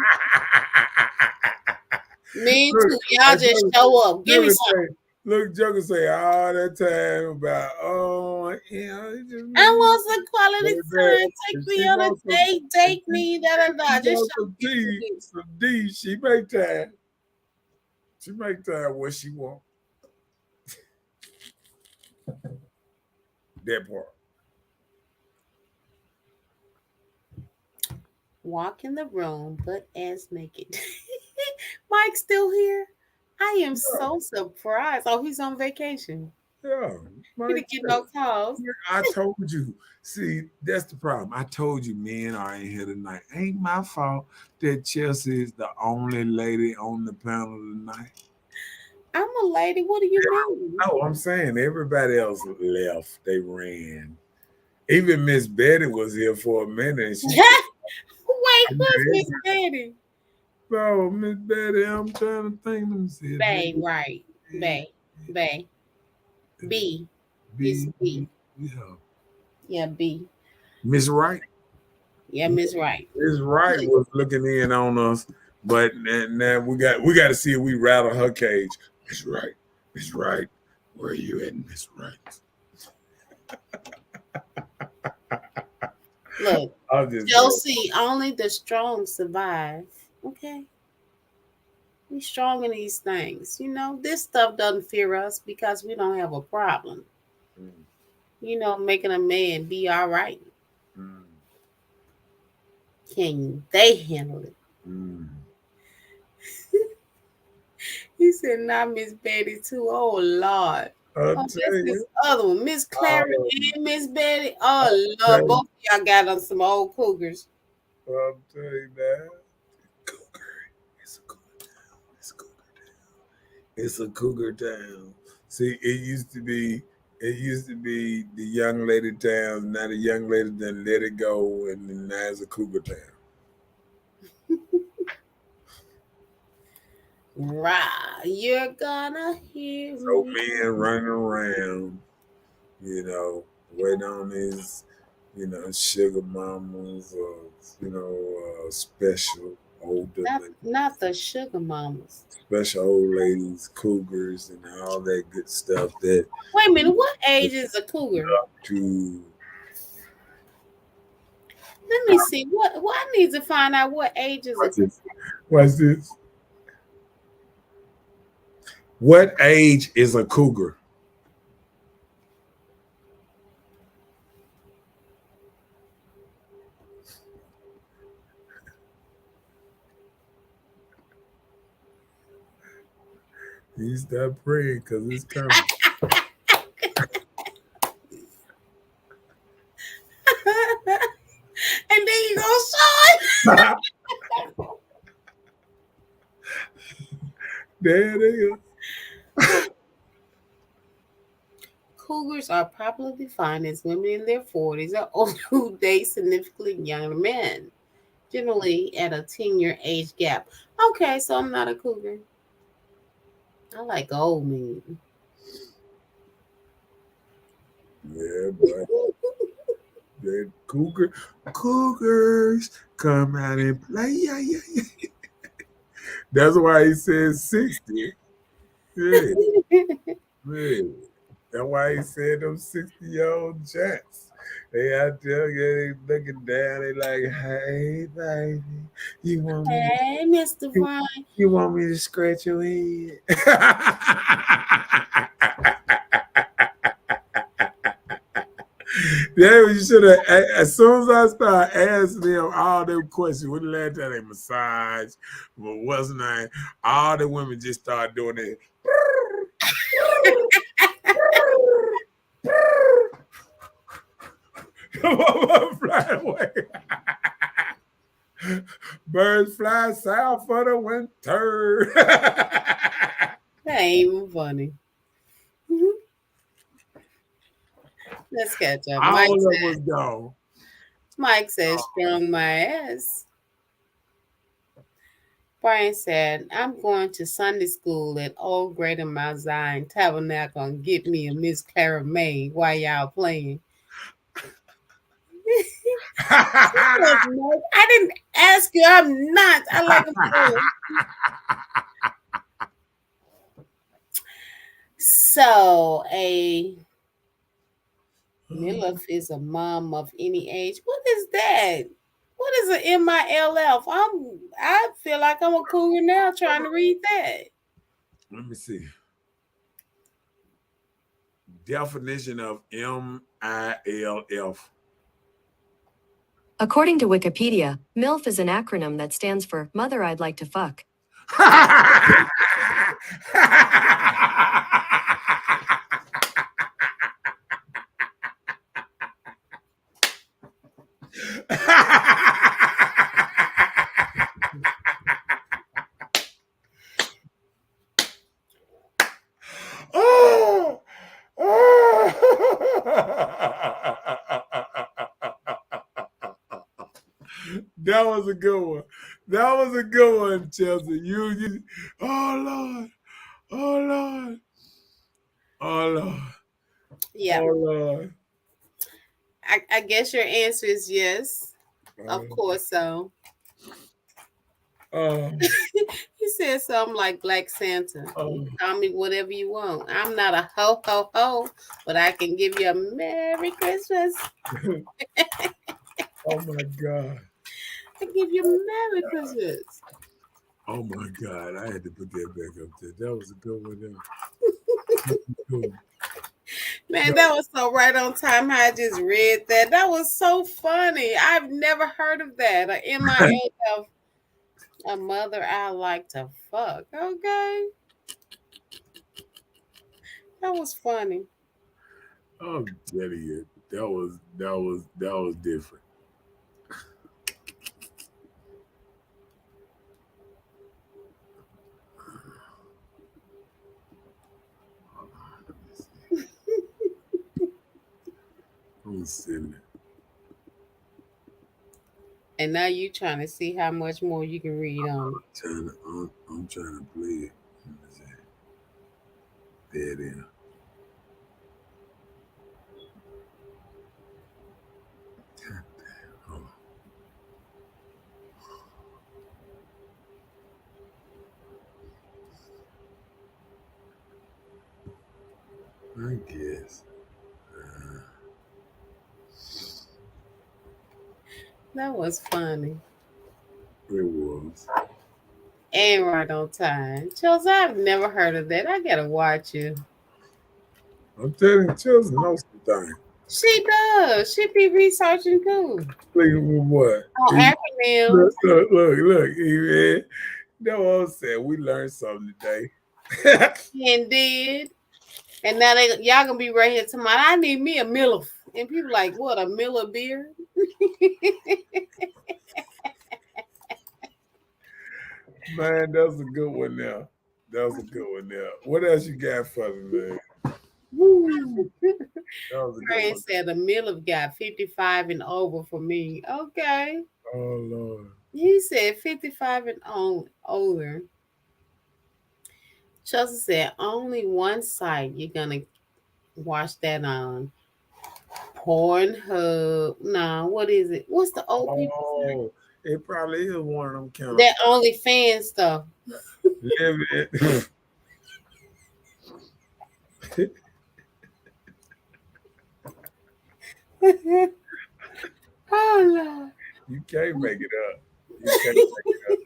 Men Look, too. Y'all I just told show up. Give me Joker some. say, look, Joker say all that time about, oh, yeah, it just I me. want some quality Baby, time. Take if me she on a wants some, date. if Take she, me. Da if da she da. Just wants show me some D. Some D, she make time. She make time what she want. That part. Walk in the room, butt ass naked. Mike's still here. I am Yeah, so surprised. Oh, he's on vacation. yeah. He Mike, didn't get no calls. I told you. See, that's the problem. I told you men are in here tonight. Ain't my fault that Chelsea is the only lady on the panel tonight. I'm a lady. What do you mean? No, I'm saying everybody else left. They ran. Even Miss Betty was here for a minute. And she said, Wait, who's Miss Betty? "No, Miss Betty, I'm trying to think." Let me see. Bay, right. Bay. Bay. B. It's B, B. yeah. Yeah, B. Miss Wright. Yeah, Miss Right. Miss Wright was looking in on us, but now we got to see if we rattle her cage. Miss Wright, Miss Wright, where are you at, Miss Wright? Look, I'll just Josie, only the strong survive. Okay? We strong in these things. You know, this stuff doesn't fear us because we don't have a problem. mm, Making a man be all right. mm, Can they handle it? mm. He said, not Miss Betty, too. Oh, Lord. I'll Oh, tell that's this you. other one. Miss Clara I'll and Miss Betty. Oh, tell Lord. you. Both of y'all got on some old cougars. I'm telling you now. Cougar. It's a cougar town. It's a cougar town. It's a cougar town. See, it used to be the young lady town. Now the young lady done let it go, and then now it's a cougar town. Right. You're gonna hear So me. men running around, waiting on these, sugar mamas or special older Not the sugar mamas. special old ladies, cougars, and all that good stuff that Wait a minute, what age is a cougar? to Let me see. What I need to find out what age is a watch this. Watch this. What age is a cougar? You stop praying because it's coming. and then you go show it. There it is. Cougars are popularly defined as women in their 40s or older who date significantly younger men, generally at a 10-year age gap. Okay, so I'm not a cougar. I like old men. Yeah, but that cougars come out and play. Yeah, yeah, yeah. That's why he says 60. Yeah, yeah. That's why he said them 60-year-old jacks. They out there, yeah, they looking down, they like, hey baby, you want me to Hey, Mr. you, Brian. you want me to scratch your head? Yeah, you should have. As soon as I start asking them all them questions, when the last time they massage, what's the name? All the women just start doing it. Come on, fly away. Birds fly south for the winter. That ain't even funny. Mhm. Let's catch up. All of us gone. Mike says, strong my ass. Brian said, I'm going to Sunday school at Old Greater Mount Zion Tabernacle and get me a Miss Clara May while y'all playing. Look, Mike, I didn't ask you. I'm not. I like them too. So, a MILF is a mom of any age. What is that? What is an MILF? I feel like I'm a cougar now trying to read that. Let me see. Definition of MILF. According to Wikipedia, MILF is an acronym that stands for Mother I'd Like to Fuck. Oh, oh. That was a good one. That was a good one, Chelsea. Oh Lord, oh Lord, oh Lord, Yeah, oh Lord. I guess your answer is yes. Of Oh, course so. oh, He said something like Black Santa. oh. You call me whatever you want. I'm not a ho ho ho, but I can give you a Merry Christmas. Oh my God. I give you a Merry Christmas. Oh my God. I had to put that back up there. That was a good one. Cool. Man, that was so right on time. How I just read that. That was so funny. I've never heard of that. A MILF, a mother I like to fuck. Okay, that was funny. I'm telling you, that was different. Silly. And now you trying to see how much more you can read on it. I'm trying to play it. Let me see. There it is. Oh, I guess That was funny. it was. And right on time. Chelsea, I've never heard of that. I gotta watch you. I'm telling you, Chelsea knows something. She does. She be researching too. Look at me, what? On acronyms. Look, man. That's what I'm saying. We learned something today. And did. And now y'all gonna be right here tomorrow. I need me a Miller. And people like, what, a Miller beer? Man, that was a good one now. That was a good one now. What else you got for me, man? Woo! That was a good Friend one. said a Miller got 55 and over for me. Okay. Oh Lord. He said 55 and older. Chelsea said only one site you're gonna watch that on. Pornhub. Nah, what is it? What's the old people site? Oh, it probably is one of them kind of That only fan stuff. living. Oh Lord. You can't make it up. You can't make it up.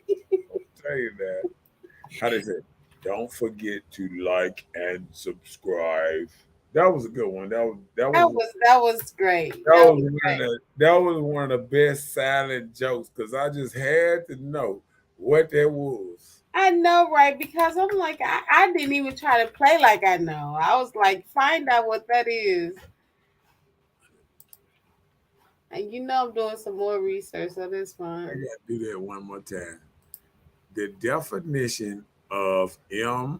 I'll tell you that. How they say, don't forget to like and subscribe. That was a good one. That was great. That That was was one of great. one of the best silent jokes because I just had to know what that was. I know, right? Because I'm like, I didn't even try to play like I know. I was like, find out what that is. And I'm doing some more research, so that's I fine. got to do that one more time. The definition of MILK.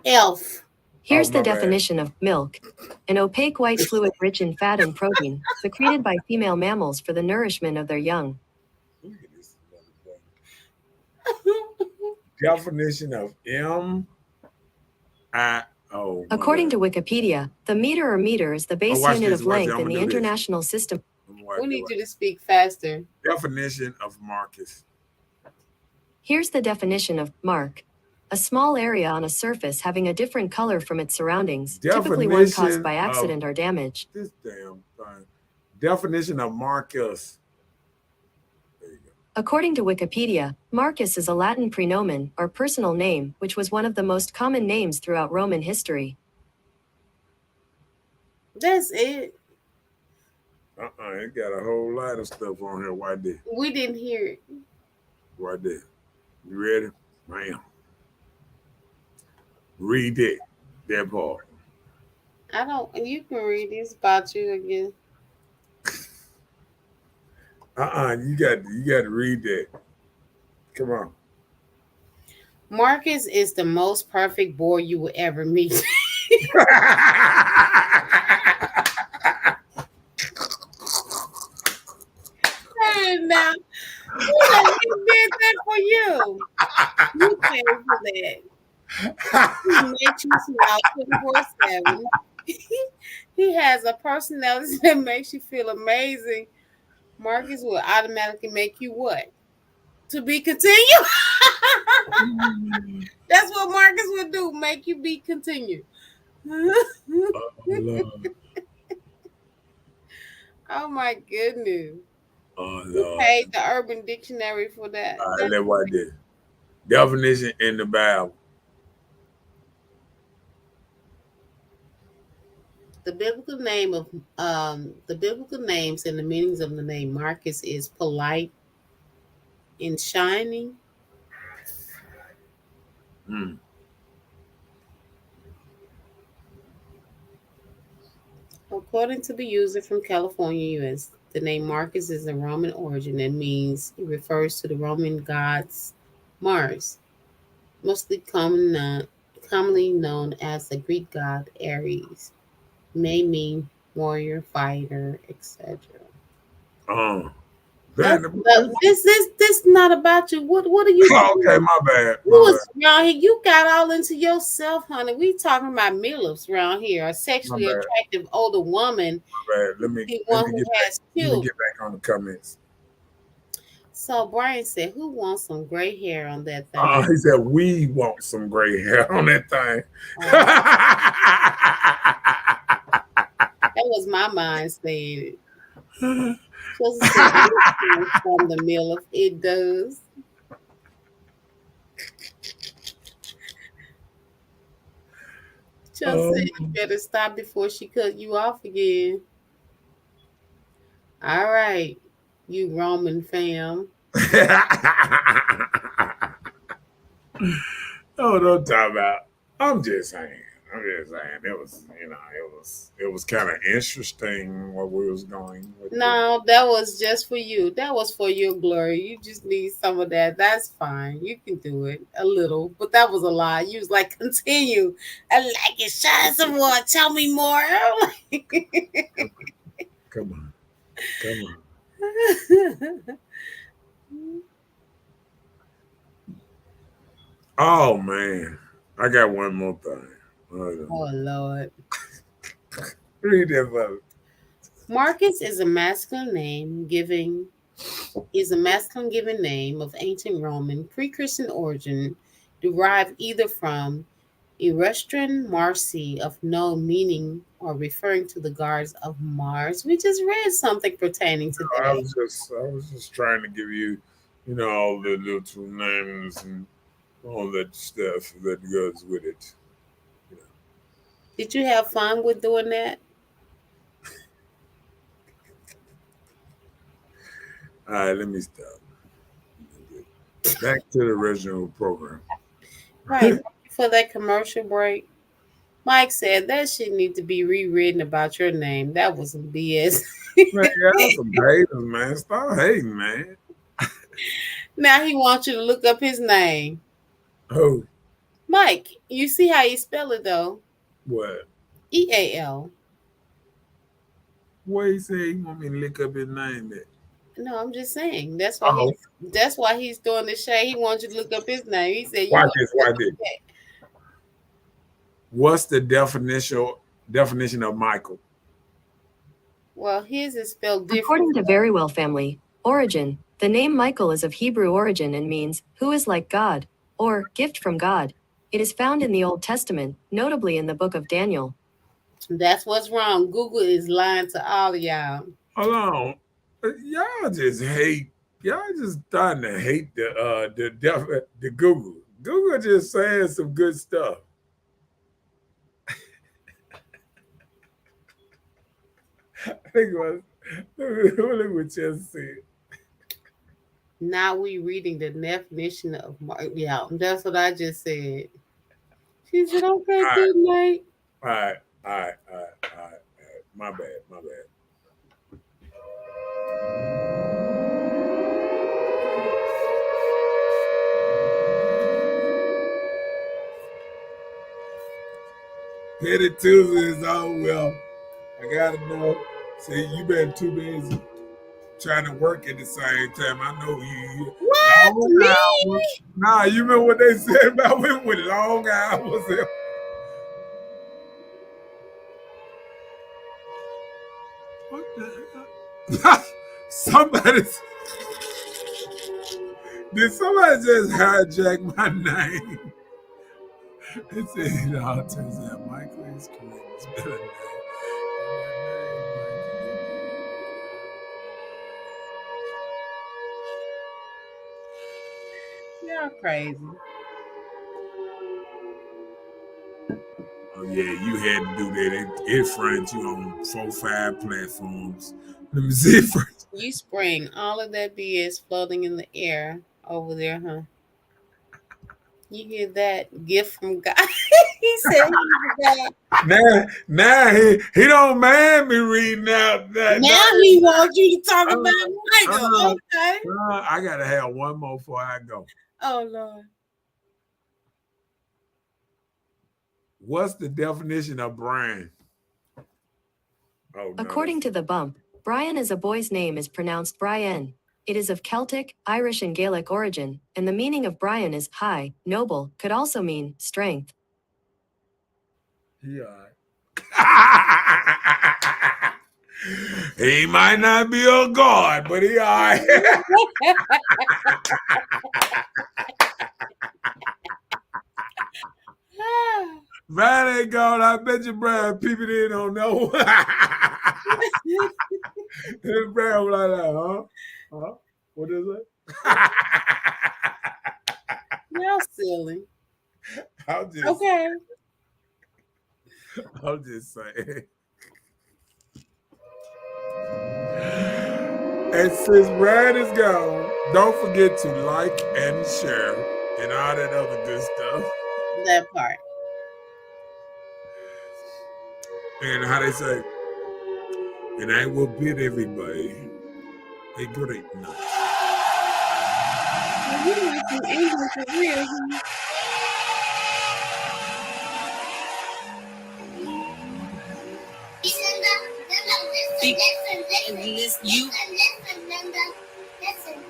Elf. Oh, Here's the my bad. definition of milk: an opaque white fluid rich in fat and protein, secreted by female mammals for the nourishment of their young. Look at this motherfucker. Definition of MI. Oh, my According bad. to Wikipedia, the meter or meter is the Oh, base watch unit this. of Watch it. length I'm in going the to do this. International System. I'm gonna watch We it. need you to speak faster. Definition of Marcus. Here's the definition of mark: a small area on a surface having a different color from its surroundings, typically one caused Definition by of accident or damage. this damn thing. Definition of Marcus. There you go. According to Wikipedia, Marcus is a Latin prenomen, or personal name, which was one of the most common names throughout Roman history. That's it. It got a whole lot of stuff on here. Right there. We didn't hear it. Right there. You ready? Bam. Read it. That part. I don't. You can read this about you again. You got to read that. Come on. Marcus is the most perfect boy you will ever meet. And now, he did that for you. You pay for that. He makes you smile 24/7. He has a personality that makes you feel amazing. Marcus will automatically make you what? To be continued. That's what Marcus would do. Make you be continued. Lord. Oh my goodness. Oh He Lord. paid the Urban Dictionary for that. All right, let's watch this. Definition in the Bible. The biblical names and the meanings of the name Marcus is polite and shining. Hmm. According to the user from California, U.S., the name Marcus is a Roman origin and means it refers to the Roman gods Mars, mostly commonly known as the Greek god Ares. may mean warrior, fighter, etc. Um, That's man, this not about you. What are you okay, doing? my bad, You my bad, was around here. You got all into yourself, honey. We talking about MILFs around here. A my sexually bad, attractive older woman, my bad. the Let one me who get back. has Let me children. get back on the comments. So Brian said, "Who wants some gray hair on that thing?" He said we want some gray hair on that thing. Oh, that was my mind saying it. Chelsea said, "It comes from the MILF. It does." Chelsea said, "You um, better stop before she cut you off again." All right, you Roman fam. oh, don't talk about. I'm just saying. I'm just saying. It was, it was kind of interesting what we was going with this. No, that was just for you. That was for your glory. You just need some of that. That's fine. You can do it a little, but that was a lot. You was like, continue. I like it. Shine some more. Tell me more. Come on, come on. Oh man, I got one more thing. Hold on. Oh Lord. Read that for me. Marcus is a masculine given name of ancient Roman pre-Christian origin, derived either from Erestrian Marci of no meaning or referring to the gods of Mars. We just read something pertaining to that. I was just trying to give you, all the little names and all that stuff that goes with it. You Did you have fun with doing that? All right, let me stop. Back to the original program. Right. Thank you for that commercial break. Mike said that shit need to be rewritten about your name. That was some BS. Man, y'all some haters, man. Stop hating, man. Now he wants you to look up his name. Oh, Mike, you see how you spell it though? what? EAL. What he say he want me to look up his name at? No, I'm just saying. Oh, That's why he's doing the shade. He wants you to look up his name. He said you watch want this, to look watch up this. that. What's the definition of Michael? Well, his is spelled different. According to Very Well Family, origin, the name Michael is of Hebrew origin and means who is like God, or gift from God. It is found in the Old Testament, notably in the book of Daniel. That's what's wrong. Google is lying to all of y'all. Hold on. Y'all just hate. Y'all just starting to hate the Google. Google just saying some good stuff. I think it was. Look what Chelsea said. Now we reading the definition of yeah, that's what I just said. She said, okay, All right, good night. all right, all right, all right, all right. My bad, my bad. Petty Tuesday is all well. I gotta know. See, you been too busy trying to work at the same time. I know you What? long Me? hours. Nah, you remember what they said about women with long hours? What the hell? Somebody's did somebody just hijack my name? It said it all turns out Michael is correct. It's better than Y'all crazy. oh yeah, you had to do that. It fronted you on 4-5 platforms. Let me see it first. You spring all of that BS floating in the air over there, huh? You hear that gift from God? He said he forgot. Now he don't mind me reading out that. Now he wants you to talk Uh, about Michael. uh, Okay. I gotta have one more before I go. Oh Lord. What's the definition of brand? Oh, no, According to the bump, Brian as a boy's name is pronounced Brian. It is of Celtic, Irish, and Gaelic origin, and the meaning of Brian is high, noble, could also mean strength. He all right. He might not be a god, but he all right. Brian ain't gone. I bet you Brian peeping in don't know. And Brian was like, huh? Huh? What is it? Y'all silly. I'm just, Okay. I'm just saying. And since Brian is gone, don't forget to like and share and all that other good stuff. That part. And how they say, and I will bid everybody a great night. You like some English for real. Listen, you.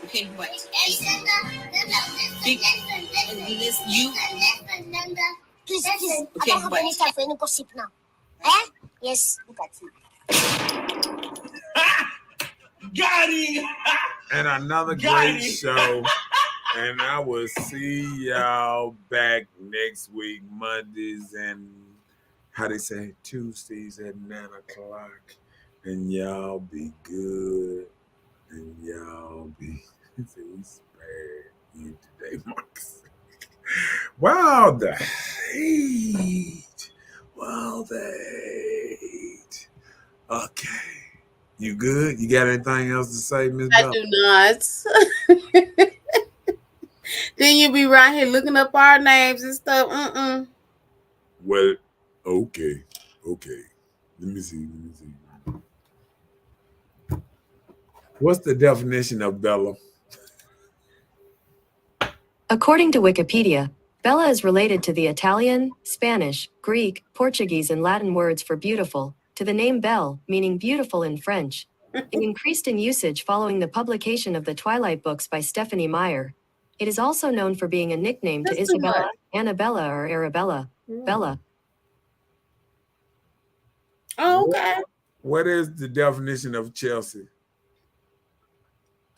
Okay, what? Listen, you. Listen, Okay, abang what? habang ni Stefan ng gosip na. Eh? Yes. Got him! And another great show. And I will see y'all back next week, Mondays and how they say Tuesdays at 9 o'clock. And y'all be good. And y'all be spared you today, Marcus. Wow, the hate. Wow, the hate. Okay. You good? You got anything else to say, Miss I Bell? do not. Then you be right here looking up our names and stuff. Well, okay. Let me see. What's the definition of Bella? According to Wikipedia, Bella is related to the Italian, Spanish, Greek, Portuguese, and Latin words for beautiful, to the name Belle, meaning beautiful in French. It increased in usage following the publication of the Twilight books by Stephanie Meyer. It is also known for being a nickname to That's too Isabella, much. Annabella, or Arabella. Bella. Oh, okay. What is the definition of Chelsea?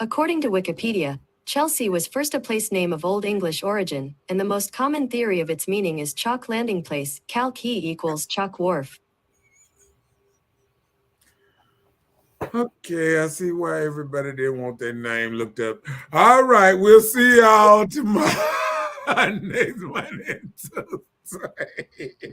According to Wikipedia, Chelsea was first a place name of Old English origin, and the most common theory of its meaning is chalk landing place, cal key equals chalk wharf. Okay, I see why everybody didn't want their name looked up. All right, we'll see y'all tomorrow. Next Monday and Tuesday.